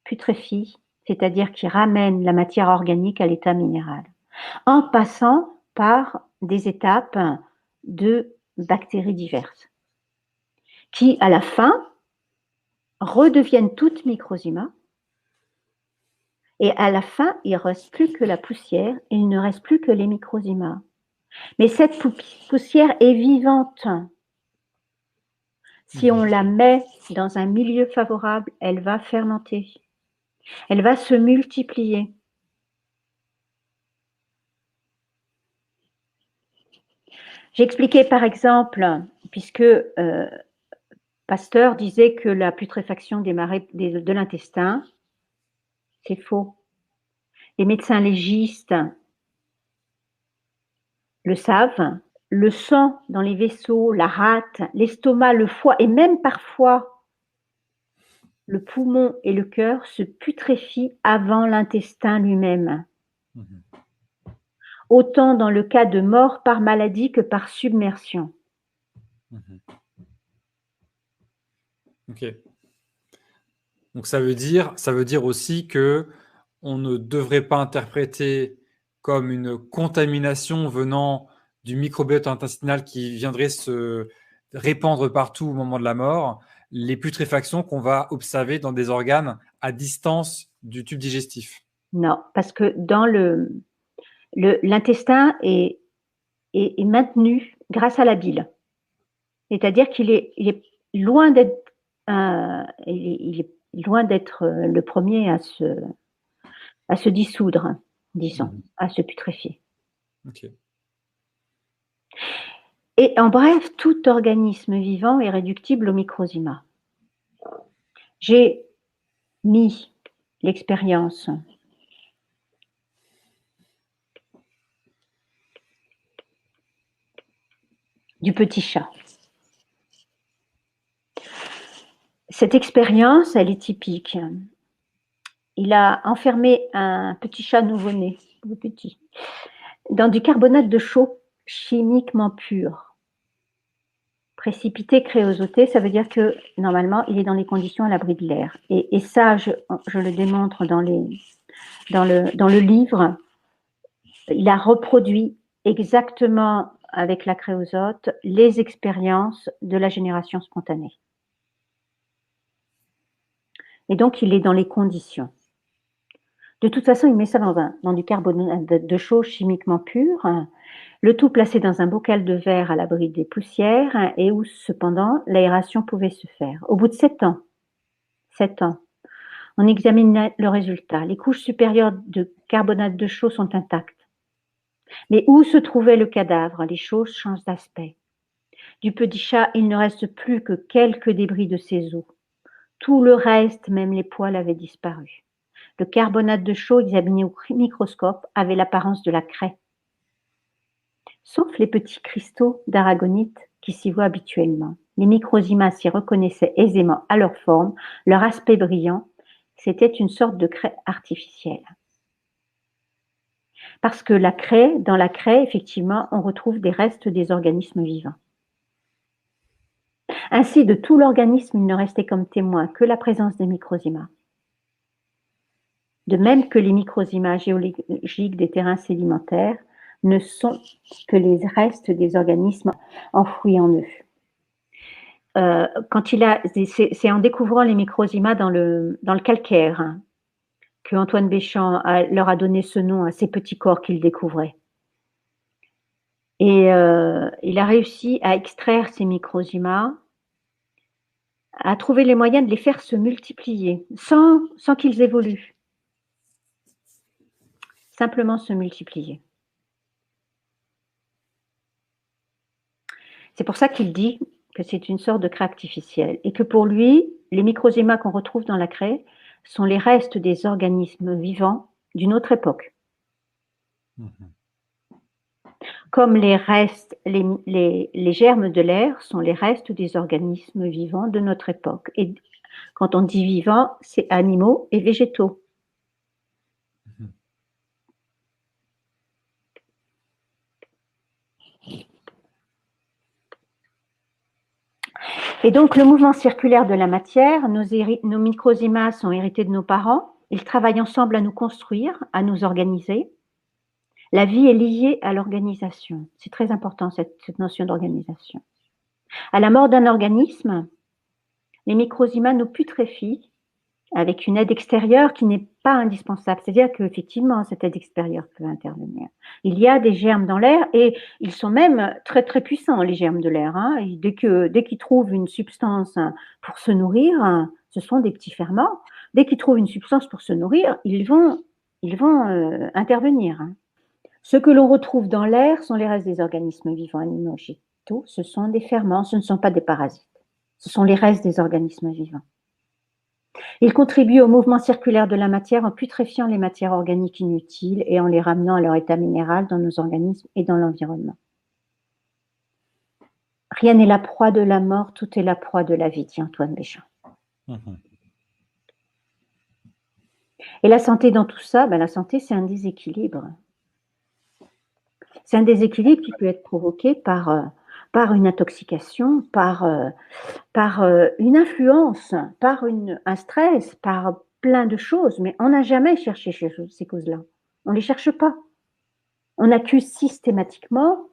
putréfient, c'est-à-dire qui ramènent la matière organique à l'état minéral, en passant par des étapes de bactéries diverses, qui, à la fin, redeviennent toutes microzymas, et à la fin, il ne reste plus que la poussière, et il ne reste plus que les microzymas. Mais cette poussière est vivante. Si on la met dans un milieu favorable, elle va fermenter. Elle va se multiplier. J'expliquais par exemple, puisque Pasteur disait que la putréfaction de l'intestin, c'est faux. Les médecins légistes le savent. Le sang dans les vaisseaux, la rate, l'estomac, le foie et même parfois le poumon et le cœur se putréfient avant l'intestin lui-même. Autant dans le cas de mort par maladie que par submersion. Ok. Donc ça veut dire aussi que on ne devrait pas interpréter comme une contamination venant du microbiote intestinal qui viendrait se répandre partout au moment de la mort, les putréfactions qu'on va observer dans des organes à distance du tube digestif. Non, parce que dans l'intestin est maintenu grâce à la bile. C'est-à-dire qu'il est loin d'être le premier à se dissoudre, disons, à se putréfier. Okay. Et en bref, tout organisme vivant est réductible au microzyma. J'ai mis l'expérience du petit chat. Cette expérience, elle est typique. Il a enfermé un petit chat nouveau-né, petit, dans du carbonate de chaux chimiquement pur. Précipité, créosoté, ça veut dire que normalement, il est dans les conditions à l'abri de l'air. Et ça, je le démontre dans le livre. Il a reproduit exactement avec la créosote les expériences de la génération spontanée. Et donc, il est dans les conditions. De toute façon, il met ça dans du carbonate de chaux chimiquement pur, le tout placé dans un bocal de verre à l'abri des poussières et où, cependant, l'aération pouvait se faire. Au bout de 7 ans, on examine le résultat. Les couches supérieures de carbonate de chaux sont intactes. Mais où se trouvait le cadavre? Les choses changent d'aspect. Du petit chat, il ne reste plus que quelques débris de ses os. Tout le reste, même les poils, avait disparu. Le carbonate de chaux examiné au microscope avait l'apparence de la craie, sauf les petits cristaux d'aragonite qui s'y voient habituellement. Les microzymas s'y reconnaissaient aisément à leur forme, leur aspect brillant. C'était une sorte de craie artificielle. Parce que dans la craie, effectivement, on retrouve des restes des organismes vivants. Ainsi, de tout l'organisme, il ne restait comme témoin que la présence des microzymas. De même que les microzymas géologiques des terrains sédimentaires ne sont que les restes des organismes enfouis en eux. C'est en découvrant les microzymas dans le calcaire que Antoine Béchamp leur a donné ce nom à ces petits corps qu'il découvrait. Et il a réussi à extraire ces microzymas, à trouver les moyens de les faire se multiplier sans qu'ils évoluent. Simplement se multiplier. C'est pour ça qu'il dit que c'est une sorte de craie artificielle et que pour lui, les microzymas qu'on retrouve dans la craie sont les restes des organismes vivants d'une autre époque. Comme les germes de l'air sont les restes des organismes vivants de notre époque. Et quand on dit vivants, c'est animaux et végétaux. Et donc, le mouvement circulaire de la matière, nos microzymas sont hérités de nos parents. Ils travaillent ensemble à nous construire, à nous organiser. La vie est liée à l'organisation. C'est très important, cette notion d'organisation. À la mort d'un organisme, les microzymas nous putréfient avec une aide extérieure qui n'est pas indispensable. C'est-à-dire qu'effectivement, cette aide extérieure peut intervenir. Il y a des germes dans l'air et ils sont même très, très puissants, les germes de l'air. Et dès qu'ils trouvent une substance pour se nourrir, ce sont des petits ferments. Dès qu'ils trouvent une substance pour se nourrir, ils vont intervenir. Ce que l'on retrouve dans l'air sont les restes des organismes vivants animaux végétaux. Ce sont des ferments, ce ne sont pas des parasites. Ce sont les restes des organismes vivants. Ils contribuent au mouvement circulaire de la matière en putréfiant les matières organiques inutiles et en les ramenant à leur état minéral dans nos organismes et dans l'environnement. Rien n'est la proie de la mort, tout est la proie de la vie, dit Antoine Béchamp. Et la santé dans tout ça, la santé, c'est un déséquilibre. C'est un déséquilibre qui peut être provoqué par une intoxication, par une influence, par un stress, par plein de choses. Mais on n'a jamais cherché ces causes-là. On ne les cherche pas. On accuse systématiquement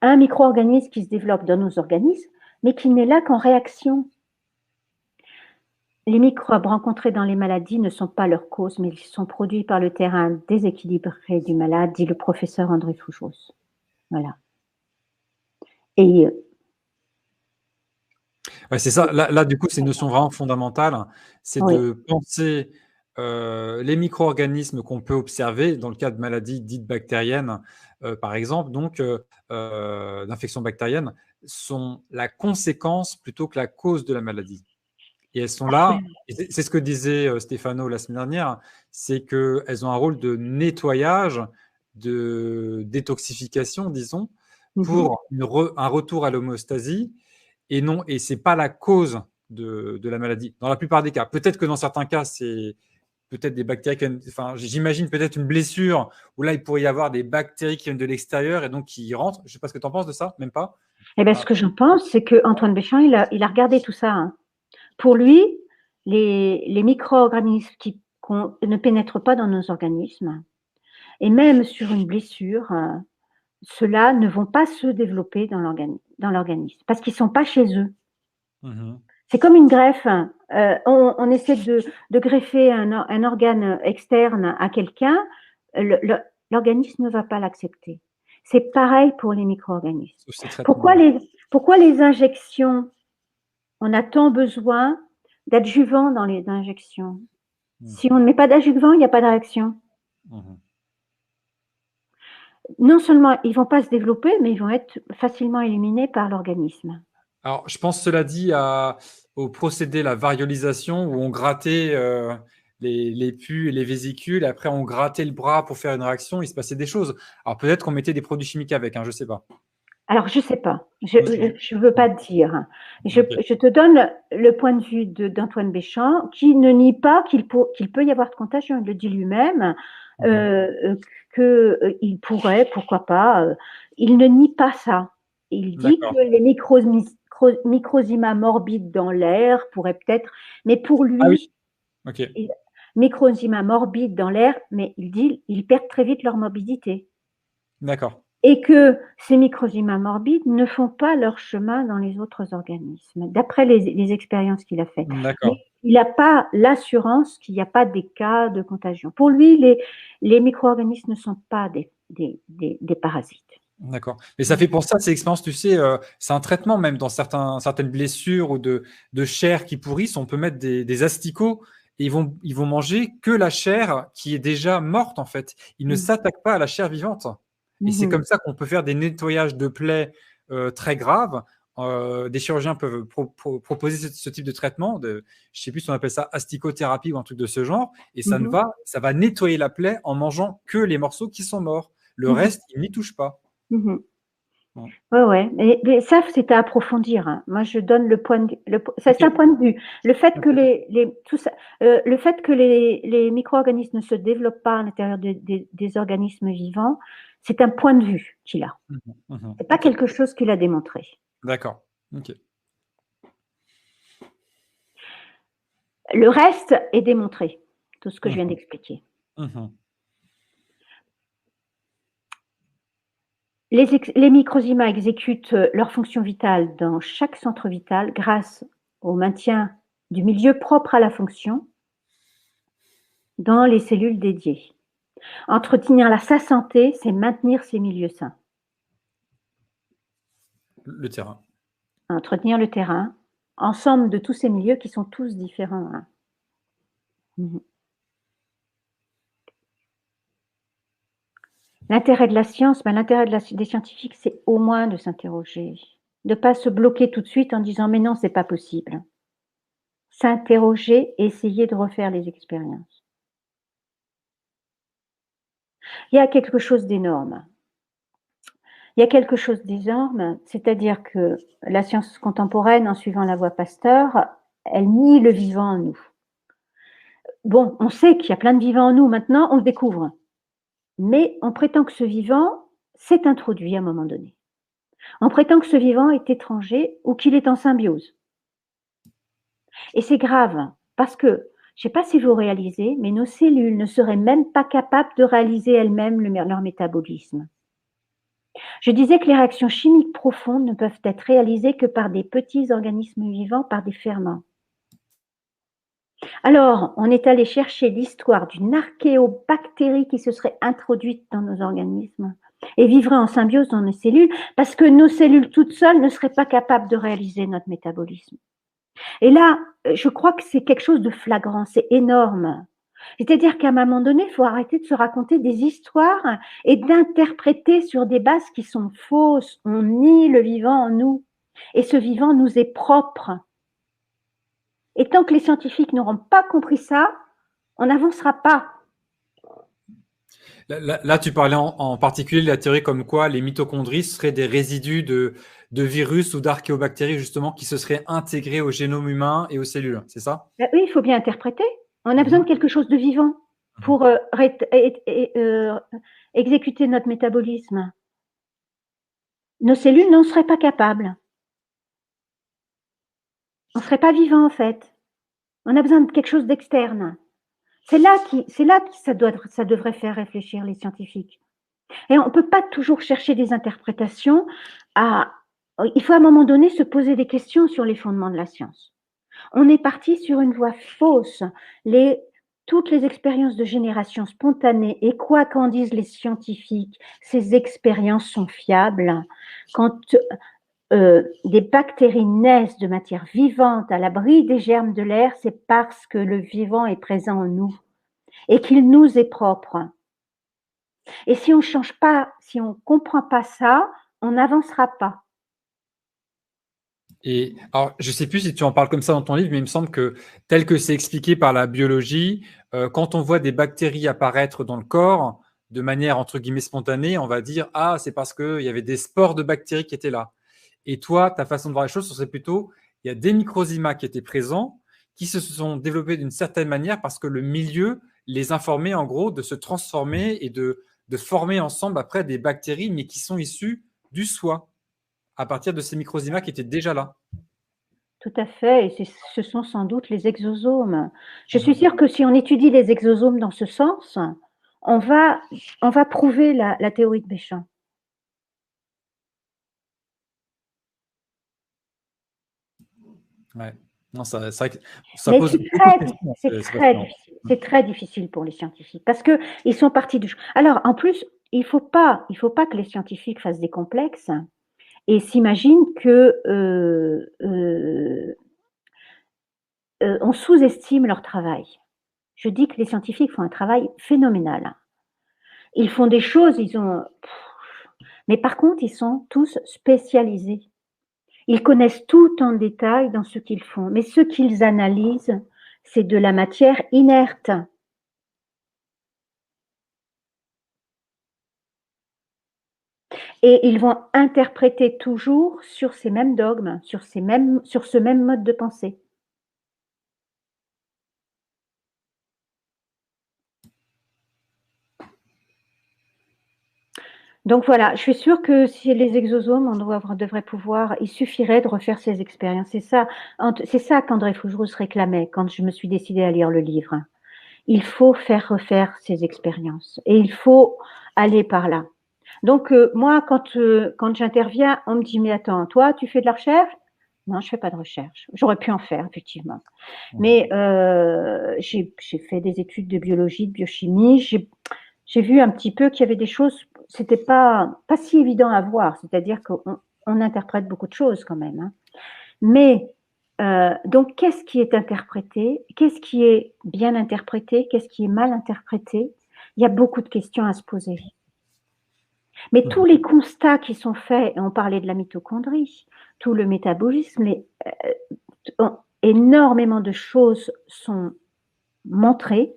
un micro-organisme qui se développe dans nos organismes, mais qui n'est là qu'en réaction. Les microbes rencontrés dans les maladies ne sont pas leur cause, mais ils sont produits par le terrain déséquilibré du malade, dit le professeur André Fougeros. Voilà. Et c'est ça. Là, du coup, c'est une notion vraiment fondamentale. C'est de penser les micro-organismes qu'on peut observer dans le cas de maladies dites bactériennes, par exemple, donc d'infections bactériennes, sont la conséquence plutôt que la cause de la maladie. Et elles sont là, et c'est ce que disait Stéphano la semaine dernière, c'est qu'elles ont un rôle de nettoyage, de détoxification, disons, pour un retour à l'homéostasie, et ce n'est pas la cause de la maladie, dans la plupart des cas. Peut-être que dans certains cas, c'est peut-être des bactéries, j'imagine peut-être une blessure, où là, il pourrait y avoir des bactéries qui viennent de l'extérieur et donc qui rentrent. Je ne sais pas ce que tu en penses de ça, même pas. Eh bien, ce que j'en pense, c'est que Antoine Béchamp, il a regardé tout ça, hein. Pour lui, les micro-organismes qui ne pénètrent pas dans nos organismes, et même sur une blessure, ceux-là ne vont pas se développer dans l'organisme parce qu'ils ne sont pas chez eux. Mhm. C'est comme une greffe. On essaie de greffer un organe externe à quelqu'un, l'organisme ne va pas l'accepter. C'est pareil pour les micro-organismes. Sauf ces traitements, Pourquoi ouais. les injections? On a tant besoin d'adjuvants dans les injections. Si on ne met pas d'adjuvant, il n'y a pas de réaction. Mhm. Non seulement ils ne vont pas se développer, mais ils vont être facilement éliminés par l'organisme. Alors, je pense, cela dit, au procédé, la variolisation, où on grattait les pus et les vésicules, et après on grattait le bras pour faire une réaction, il se passait des choses. Alors peut-être qu'on mettait des produits chimiques avec, hein, je ne sais pas. Alors, je ne sais pas, je ne veux pas te dire. Ok. Je te donne le point de vue d'Antoine Béchamp, qui ne nie pas qu'il peut y avoir de contagion. Il le dit lui-même, qu'il pourrait, pourquoi pas. Il ne nie pas ça. Il dit D'accord. que les microzymas morbides dans l'air pourraient peut-être, mais pour Ah lui, oui, ok. microzymas morbides dans l'air, mais il dit ils perdent très vite leur morbidité. D'accord. Et que ces microzymas morbides ne font pas leur chemin dans les autres organismes, d'après les expériences qu'il a faites. Mais D'accord. il n'a pas l'assurance qu'il n'y a pas des cas de contagion. Pour lui, les micro-organismes ne sont pas des parasites. D'accord. Mais ça fait pour ça, ces expériences, tu sais, c'est un traitement même dans certaines blessures ou de chair qui pourrissent. On peut mettre des asticots et ils vont manger que la chair qui est déjà morte, en fait. Ils ne s'attaquent pas à la chair vivante. Et c'est comme ça qu'on peut faire des nettoyages de plaies très graves. Des chirurgiens peuvent proposer ce type de traitement. Je ne sais plus si on appelle ça asticothérapie ou un truc de ce genre. Et ça va nettoyer la plaie en mangeant que les morceaux qui sont morts. Le reste, il n'y touche pas. Oui, ouais. Mais ça, c'est à approfondir, hein. Moi, je donne le point de vue. C'est Ok. un point de vue. Le fait que Ok. le fait que les micro-organismes ne se développent pas à l'intérieur des organismes vivants, c'est un point de vue qu'il a. C'est pas Ok. quelque chose qu'il a démontré. D'accord. Ok. Le reste est démontré, tout ce que je viens Mhm. d'expliquer. Mhm. Les microzymas exécutent leur fonction vitale dans chaque centre vital grâce au maintien du milieu propre à la fonction dans les cellules dédiées. Entretenir sa santé, c'est maintenir ses milieux sains. Le terrain. Entretenir le terrain, ensemble de tous ces milieux qui sont tous différents, hein. L'intérêt de la science, l'intérêt des scientifiques, c'est au moins de s'interroger, de ne pas se bloquer tout de suite en disant mais non, c'est pas possible. S'interroger et essayer de refaire les expériences. Il y a quelque chose d'énorme. Il y a quelque chose d'énorme, c'est-à-dire que la science contemporaine, en suivant la voie Pasteur, elle nie le vivant en nous. Bon, on sait qu'il y a plein de vivants en nous, maintenant on le découvre. Mais on prétend que ce vivant s'est introduit à un moment donné. On prétend que ce vivant est étranger ou qu'il est en symbiose. Et c'est grave, parce que, je ne sais pas si vous réalisez, mais nos cellules ne seraient même pas capables de réaliser elles-mêmes leur métabolisme. Je disais que les réactions chimiques profondes ne peuvent être réalisées que par des petits organismes vivants, par des ferments. Alors, on est allé chercher l'histoire d'une archéobactérie qui se serait introduite dans nos organismes et vivrait en symbiose dans nos cellules, parce que nos cellules toutes seules ne seraient pas capables de réaliser notre métabolisme. Et là, je crois que c'est quelque chose de flagrant, c'est énorme. C'est-à-dire qu'à un moment donné, il faut arrêter de se raconter des histoires et d'interpréter sur des bases qui sont fausses. On nie le vivant en nous. Et ce vivant nous est propre. Et tant que les scientifiques n'auront pas compris ça, on n'avancera pas. Là, tu parlais en particulier de la théorie comme quoi les mitochondries seraient des résidus de virus ou d'archéobactéries justement qui se seraient intégrés au génome humain et aux cellules, c'est ça? Oui, il faut bien interpréter. On a besoin de quelque chose de vivant pour exécuter notre métabolisme. nos cellules n'en seraient pas capables. On ne serait pas vivant en fait. On a besoin de quelque chose d'externe. C'est là que ça devrait faire réfléchir les scientifiques. Et on ne peut pas toujours chercher des interprétations. Il faut à un moment donné se poser des questions sur les fondements de la science. On est parti sur une voie fausse. Toutes les expériences de génération spontanée, et quoi qu'en disent les scientifiques, ces expériences sont fiables. Quand des bactéries naissent de matière vivante à l'abri des germes de l'air, c'est parce que le vivant est présent en nous et qu'il nous est propre. Et si on ne change pas, si on ne comprend pas ça, on n'avancera pas. Et alors, je ne sais plus si tu en parles comme ça dans ton livre, mais il me semble que tel que c'est expliqué par la biologie, quand on voit des bactéries apparaître dans le corps de manière entre guillemets spontanée, on va dire ah c'est parce qu'il y avait des spores de bactéries qui étaient là. Et toi, ta façon de voir les choses, ce serait plutôt il y a des microzymas qui étaient présents, qui se sont développés d'une certaine manière parce que le milieu les informait en gros de se transformer et de former ensemble après des bactéries, mais qui sont issues du soi à partir de ces microzymas qui étaient déjà là. Tout à fait, et ce sont sans doute les exosomes. Je suis sûre que si on étudie les exosomes dans ce sens, on va prouver la théorie de Béchamp. Ouais. Non, c'est vrai que ça Mais pose beaucoup de questions. c'est très difficile pour les scientifiques parce qu'ils sont partis du. Alors, en plus, il faut pas que les scientifiques fassent des complexes et s'imaginent que on sous-estime leur travail. Je dis que les scientifiques font un travail phénoménal. Ils font des choses, mais par contre, ils sont tous spécialisés. Ils connaissent tout en détail dans ce qu'ils font, mais ce qu'ils analysent, c'est de la matière inerte. Et ils vont interpréter toujours sur ces mêmes dogmes, sur ce même mode de pensée. Donc voilà, je suis sûre que si les exosomes, on devrait pouvoir, il suffirait de refaire ces expériences. C'est ça qu'André Fougerus réclamait quand je me suis décidée à lire le livre. Il faut faire refaire ces expériences et il faut aller par là. Donc moi, quand j'interviens, on me dit mais attends, toi, tu fais de la recherche? Non, je fais pas de recherche. J'aurais pu en faire effectivement, mais j'ai fait des études de biologie, de biochimie. J'ai vu un petit peu qu'il y avait des choses, c'était pas si évident à voir. C'est-à-dire qu'on interprète beaucoup de choses quand même, hein. Mais donc, qu'est-ce qui est interprété? Qu'est-ce qui est bien interprété? Qu'est-ce qui est mal interprété? Il y a beaucoup de questions à se poser. Mais tous les constats qui sont faits, et on parlait de la mitochondrie, tout le métabolisme, énormément de choses sont montrées,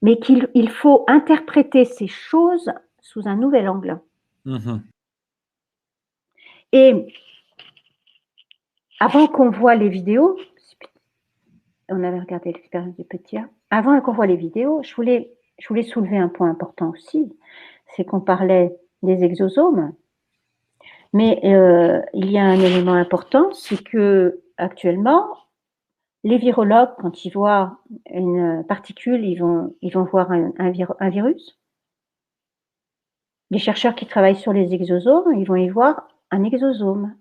mais qu'il faut interpréter ces choses sous un nouvel angle. Mmh. Et avant qu'on voit les vidéos, on avait regardé l'expérience du Petia, avant qu'on voit les vidéos, je voulais soulever un point important aussi, c'est qu'on parlait des exosomes, mais il y a un élément important, c'est que actuellement, les virologues, quand ils voient une particule, ils vont voir un virus. Les chercheurs qui travaillent sur les exosomes, ils vont y voir un exosome.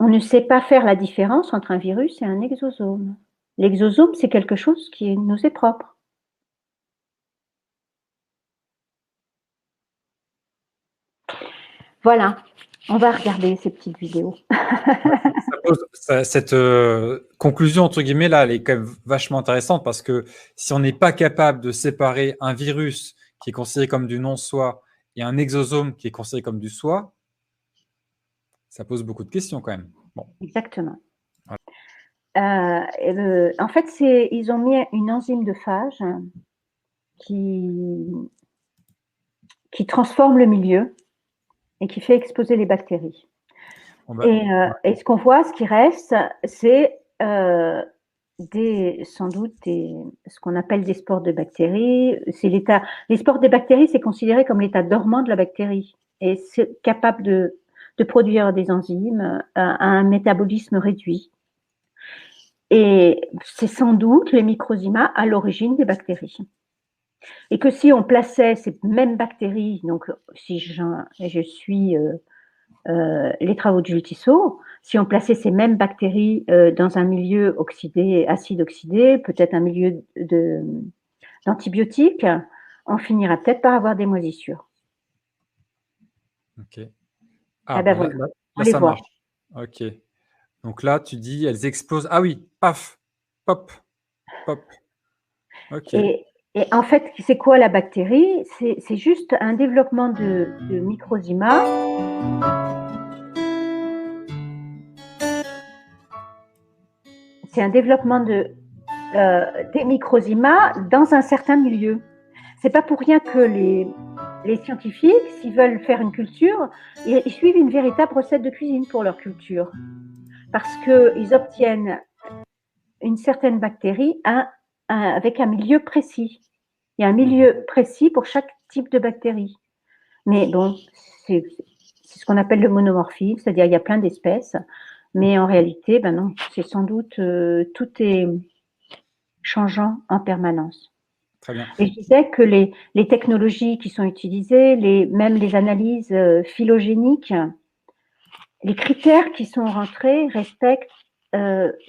On ne sait pas faire la différence entre un virus et un exosome. L'exosome, c'est quelque chose qui nous est propre. Voilà, on va regarder ces petites vidéos. Cette conclusion, entre guillemets, là, elle est quand même vachement intéressante parce que si on n'est pas capable de séparer un virus qui est considéré comme du non-soi et un exosome qui est considéré comme du soi, ça pose beaucoup de questions quand même. Bon. Exactement. Voilà. En fait, ils ont mis une enzyme de phage qui transforme le milieu et qui fait exploser les bactéries. Et ce qu'on voit, ce qui reste, c'est sans doute ce qu'on appelle des spores de bactéries. Les spores des bactéries, c'est considéré comme l'état dormant de la bactérie. et c'est capable de produire des enzymes à un métabolisme réduit. Et c'est sans doute les microzymas à l'origine des bactéries. Et que si on plaçait ces mêmes bactéries, donc si je suis les travaux de Jules Tissot, si on plaçait ces mêmes bactéries dans un milieu oxydé, acide oxydé, peut-être un milieu d'antibiotiques, on finira peut-être par avoir des moisissures. Ok. Ah ben voilà, on les ça voit. marche. Ok. Donc là, tu dis, elles explosent. Ah oui, paf, pop, pop. Ok. Et en fait, c'est quoi la bactérie? C'est juste un développement de microzymas. C'est un développement des microzymas dans un certain milieu. C'est pas pour rien que les scientifiques, s'ils veulent faire une culture, ils suivent une véritable recette de cuisine pour leur culture. Parce qu'ils obtiennent une certaine bactérie avec un milieu précis. Il y a un milieu précis pour chaque type de bactérie. Mais bon, c'est ce qu'on appelle le monomorphisme, c'est-à-dire il y a plein d'espèces, mais en réalité, ben non, c'est sans doute tout est changeant en permanence. Très bien. Et je disais que les technologies qui sont utilisées, même les analyses phylogéniques, les critères qui sont rentrés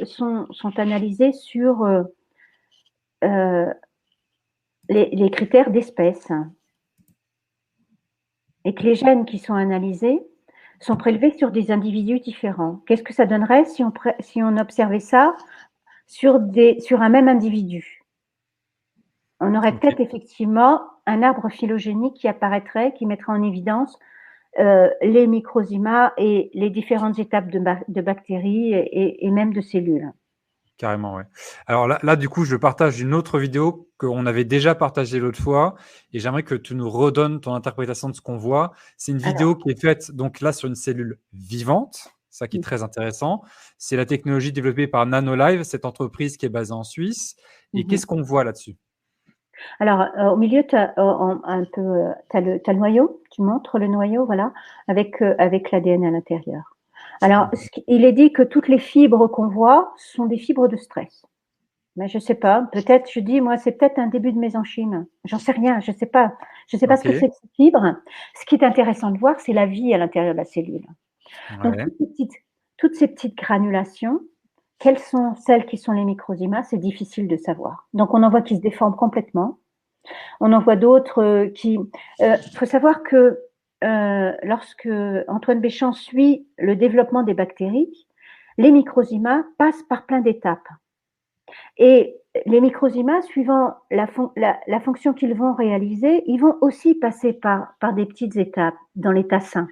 sont analysés sur les critères d'espèces. Et que les gènes qui sont analysés sont prélevés sur des individus différents. Qu'est-ce que ça donnerait si on observait ça sur un même individu? On aurait peut-être effectivement un arbre phylogénique qui apparaîtrait, qui mettrait en évidence les microzymas et les différentes étapes de bactéries et même de cellules. Carrément, ouais. Alors là, du coup, je partage une autre vidéo qu'on avait déjà partagée l'autre fois et j'aimerais que tu nous redonnes ton interprétation de ce qu'on voit. C'est une vidéo qui est faite donc là sur une cellule vivante, ça qui est très intéressant. C'est la technologie développée par Nanolive, cette entreprise qui est basée en Suisse. Et qu'est-ce qu'on voit là-dessus? Alors, au milieu, tu as le noyau, tu montres le noyau, voilà, avec l'ADN à l'intérieur. Alors, il est dit que toutes les fibres qu'on voit sont des fibres de stress. Mais je sais pas, peut-être, je dis, moi, c'est peut-être un début de mésenchyme. J'en sais rien, je sais pas. Je sais pas ce que c'est que ces fibres. Ce qui est intéressant de voir, c'est la vie à l'intérieur de la cellule. Donc, toutes ces petites granulations, quelles sont celles qui sont les microzymas? C'est difficile de savoir. Donc, on en voit qui se déforment complètement. On en voit d'autres qui… faut savoir que lorsque Antoine Béchamp suit le développement des bactéries, les microzymas passent par plein d'étapes. Et les microzymas, suivant la fonction qu'ils vont réaliser, ils vont aussi passer par des petites étapes dans l'état sain.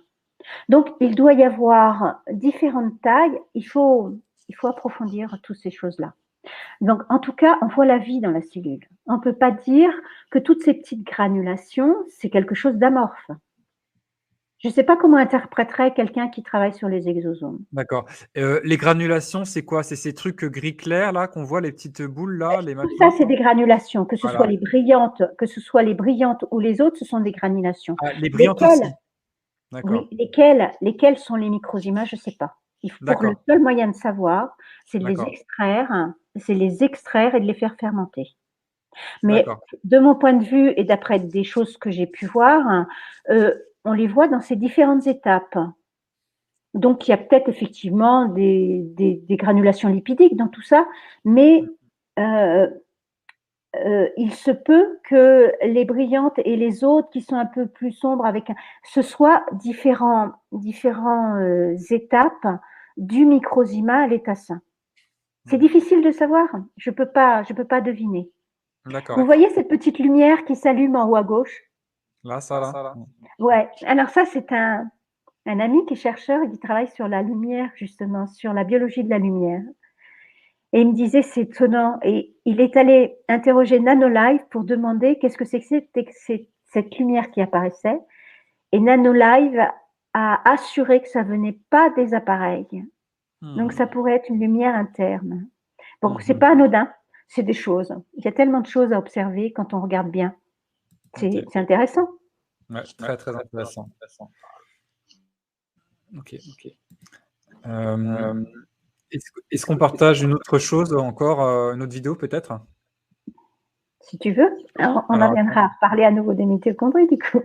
Donc, il doit y avoir différentes tailles. Il faut approfondir toutes ces choses-là. Donc, en tout cas, on voit la vie dans la cellule. On ne peut pas dire que toutes ces petites granulations, c'est quelque chose d'amorphe. Je ne sais pas comment interpréterait quelqu'un qui travaille sur les exosomes. D'accord. Les granulations, c'est quoi? C'est ces trucs gris clair là qu'on voit, les petites boules là, les Tout ça, machins? c'est des granulations. Que ce soit les brillantes, ou les autres, ce sont des granulations. Ah, les brillantes aussi. Oui, D'accord. lesquelles sont les microzymas, je ne sais pas. Pour le seul moyen de savoir, c'est de les extraire, et de les faire fermenter. Mais de mon point de vue et d'après des choses que j'ai pu voir, on les voit dans ces différentes étapes. Donc, il y a peut-être effectivement des granulations lipidiques dans tout ça, mais il se peut que les brillantes et les autres qui sont un peu plus sombres, ce soient différentes étapes du microzyma à l'état sain. C'est difficile de savoir, je peux pas deviner. Vous voyez cette petite lumière qui s'allume en haut à gauche? Là, ça là. Ouais, alors ça, c'est un ami qui est chercheur et qui travaille sur la lumière, justement, sur la biologie de la lumière. Et il me disait, c'est étonnant. Et il est allé interroger Nanolive pour demander qu'est-ce que c'est que cette lumière qui apparaissait. Et Nanolive a assuré que ça venait pas des appareils. Donc, ça pourrait être une lumière interne. Donc, c'est pas anodin, c'est des choses. Il y a tellement de choses à observer quand on regarde bien. C'est intéressant. Ouais, très, très intéressant. Ok. Est-ce qu'on partage une autre chose encore, une autre vidéo peut-être? Si tu veux. Alors, on Alors, reviendra à parler à nouveau des mitochondries du coup.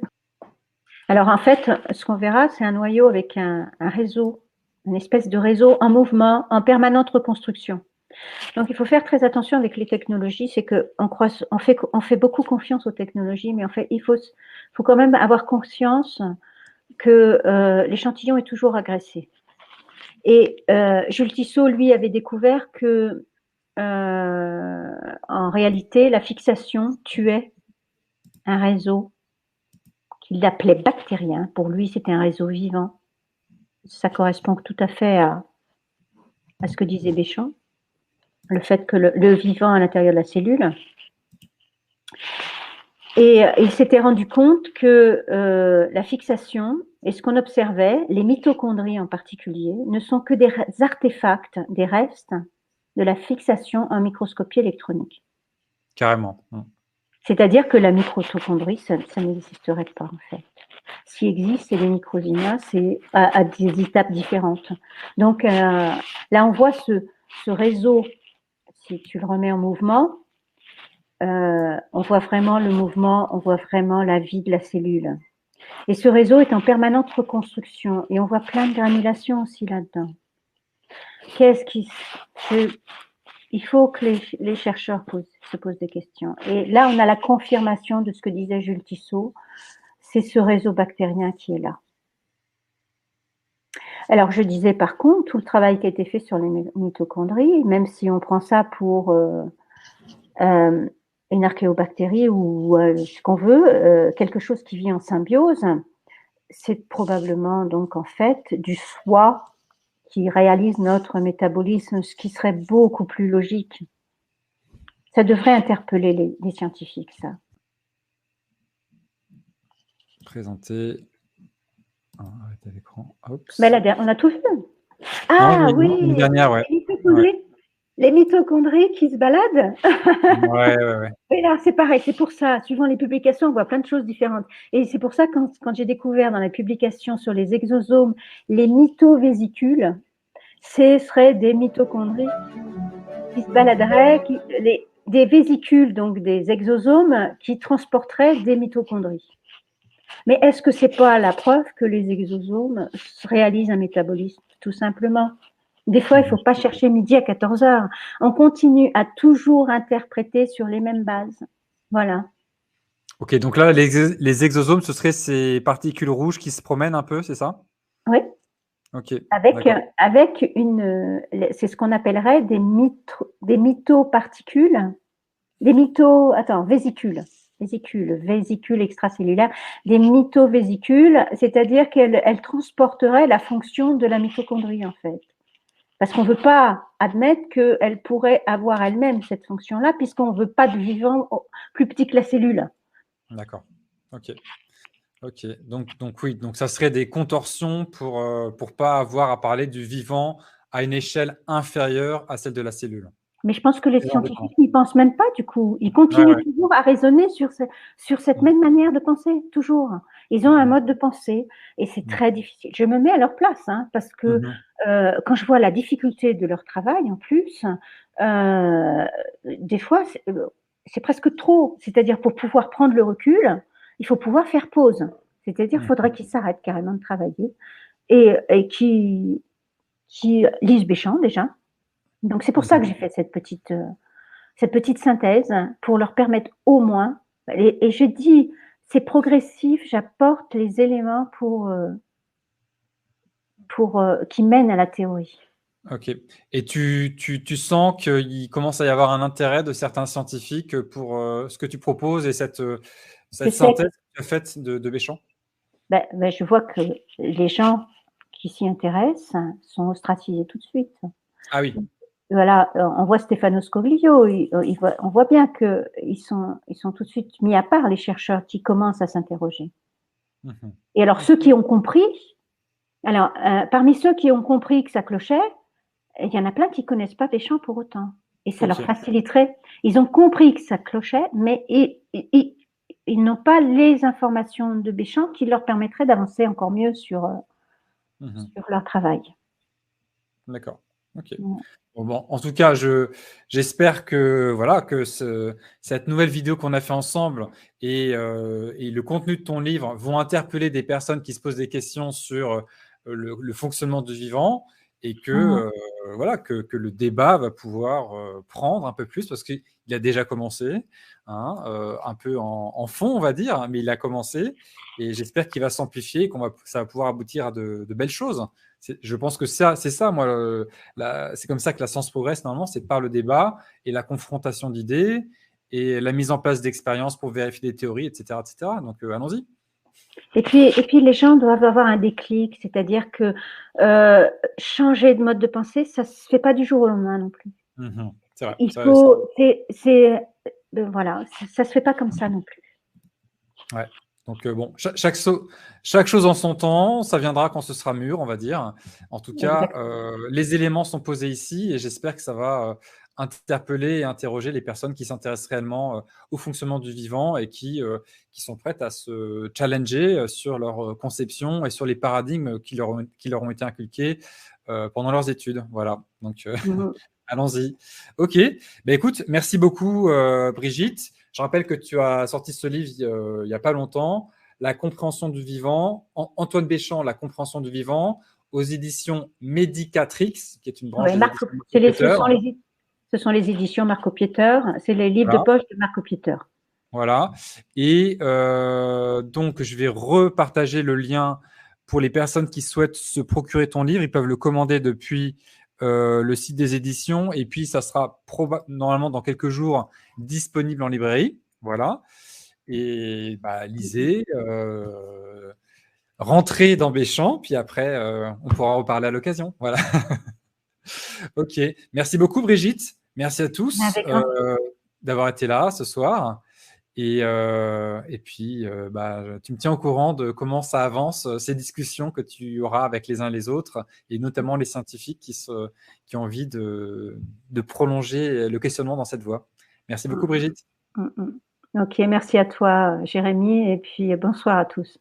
Alors en fait, ce qu'on verra, c'est un noyau avec un réseau, une espèce de réseau en mouvement, en permanente reconstruction. Donc il faut faire très attention avec les technologies, c'est on fait beaucoup confiance aux technologies, mais en fait il faut quand même avoir conscience que l'échantillon est toujours agressé. Et Jules Tissot, lui, avait découvert que en réalité, la fixation tuait un réseau qu'il appelait bactérien. Pour lui, c'était un réseau vivant. Ça correspond tout à fait à ce que disait Béchamp, le fait que le vivant à l'intérieur de la cellule. Et il s'était rendu compte que la fixation et ce qu'on observait, les mitochondries en particulier, ne sont que des artefacts, des restes de la fixation en microscopie électronique. carrément. C'est-à-dire que la mitochondrie, ça n'existerait pas en fait. Ce qui existe, c'est les microsina, c'est à des étapes différentes. Donc là, on voit ce réseau, si tu le remets en mouvement, on voit vraiment le mouvement, on voit vraiment la vie de la cellule. Et ce réseau est en permanente reconstruction et on voit plein de granulations aussi là-dedans. Il faut que les chercheurs se posent des questions. Et là, on a la confirmation de ce que disait Jules Tissot, c'est ce réseau bactérien qui est là. Alors, je disais par contre, tout le travail qui a été fait sur les mitochondries, même si on prend ça pour une archéobactérie ou ce qu'on veut, quelque chose qui vit en symbiose, c'est probablement donc en fait du soi qui réalise notre métabolisme, ce qui serait beaucoup plus logique. Ça devrait interpeller les scientifiques, ça. Présenter. Arrêtez l'écran. Mais on a tout vu. Ah non, oui, une dernière, ouais. Les mitochondries qui se baladent. Ouais. Oui, là, c'est pareil, c'est pour ça. Suivant les publications, on voit plein de choses différentes. Et c'est pour ça, quand j'ai découvert dans les publications sur les exosomes, les mitovésicule, ce seraient des mitochondries qui se baladeraient, des vésicules, donc des exosomes, qui transporteraient des mitochondries. Mais est-ce que c'est pas la preuve que les exosomes réalisent un métabolisme, tout simplement? Des fois, il ne faut pas chercher midi à 14 heures. On continue à toujours interpréter sur les mêmes bases. Voilà. Ok, donc là, les exosomes, ce seraient ces particules rouges qui se promènent un peu, c'est ça? Oui. Ok. Avec c'est ce qu'on appellerait des mitoparticules, vésicules extracellulaires, des mitovésicules, c'est-à-dire qu'elles transporteraient la fonction de la mitochondrie en fait. Parce qu'on ne veut pas admettre qu'elle pourrait avoir elle-même cette fonction-là, puisqu'on ne veut pas de vivant plus petit que la cellule. D'accord. Ok. Donc oui, donc ça serait des contorsions pour pas avoir à parler du vivant à une échelle inférieure à celle de la cellule. Mais je pense que les scientifiques n'y pensent même pas du coup. Ils continuent toujours à raisonner sur cette même manière de penser, toujours. Ils ont un mode de pensée et c'est très difficile. Je me mets à leur place, hein, parce que quand je vois la difficulté de leur travail en plus, des fois c'est presque trop. C'est-à-dire pour pouvoir prendre le recul, il faut pouvoir faire pause. C'est-à-dire qu'il faudrait qu'ils s'arrêtent carrément de travailler et qui lisent Béchamp déjà. Donc c'est pour ça que j'ai fait cette petite synthèse pour leur permettre au moins, et je dis c'est progressif, j'apporte les éléments pour qui mènent à la théorie. Ok. Et tu sens qu'il commence à y avoir un intérêt de certains scientifiques pour ce que tu proposes et cette synthèse que tu as faite de Béchamp? Je vois que les gens qui s'y intéressent sont ostracisés tout de suite. Ah oui. Voilà, on voit Stefano Scoglio, on voit bien qu'ils sont tout de suite mis à part, les chercheurs qui commencent à s'interroger. Et alors, ceux qui ont compris, parmi ceux qui ont compris que ça clochait, il y en a plein qui ne connaissent pas Béchamp pour autant. Et ça leur faciliterait. Ils ont compris que ça clochait, mais ils n'ont pas les informations de Béchamp qui leur permettraient d'avancer encore mieux sur Mhm. sur leur travail. D'accord. Ok. Mm. Bon, en tout cas, j'espère que voilà que cette nouvelle vidéo qu'on a fait ensemble et le contenu de ton livre vont interpeller des personnes qui se posent des questions sur le fonctionnement du vivant et que Mm. voilà que le débat va pouvoir prendre un peu plus parce qu'il a déjà commencé, hein, un peu en fond, on va dire, mais il a commencé et j'espère qu'il va s'amplifier et ça va pouvoir aboutir à de belles choses. Je pense que c'est ça, moi. C'est comme ça que la science progresse, normalement, c'est par le débat et la confrontation d'idées et la mise en place d'expériences pour vérifier des théories, etc. etc. Donc, allons-y. Et puis, les gens doivent avoir un déclic, c'est-à-dire que changer de mode de pensée, ça ne se fait pas du jour au lendemain non plus. C'est vrai. Il faut, voilà, ça ne se fait pas comme ça non plus. Ouais. Donc, bon, chaque chose en son temps, ça viendra quand ce sera mûr, on va dire. En tout cas, Exactement. les éléments sont posés ici et j'espère que ça va interpeller et interroger les personnes qui s'intéressent réellement au fonctionnement du vivant et qui sont prêtes à se challenger sur leur conception et sur les paradigmes qui leur ont été inculqués pendant leurs études. Voilà. Donc, Mhm. allons-y. Ok. Ben, écoute, merci beaucoup, Brigitte. Je rappelle que tu as sorti ce livre il n'y a pas longtemps, La compréhension du vivant, Antoine Béchamp, La compréhension du vivant, aux éditions Medicatrix, qui est une branche Ouais, des éditions ce Marco-Pieter. sont les éditions Marco Pieter, c'est les livres de Voilà. poche de Marco Pieter. Voilà. Et donc, je vais repartager le lien pour les personnes qui souhaitent se procurer ton livre. Ils peuvent le commander depuis le site des éditions. Et puis, ça sera normalement dans quelques jours disponible en librairie. Voilà. Et bah, lisez, rentrez dans Béchamp, puis après, on pourra reparler à l'occasion. Voilà. Ok. Merci beaucoup, Brigitte. Merci à tous Avec grand d'avoir été là ce soir. Et puis, bah, tu me tiens au courant de comment ça avance, ces discussions que tu auras avec les uns et les autres, et notamment les scientifiques qui ont envie de prolonger le questionnement dans cette voie. Merci beaucoup, Brigitte. Ok, merci à toi, Jérémy, et puis bonsoir à tous.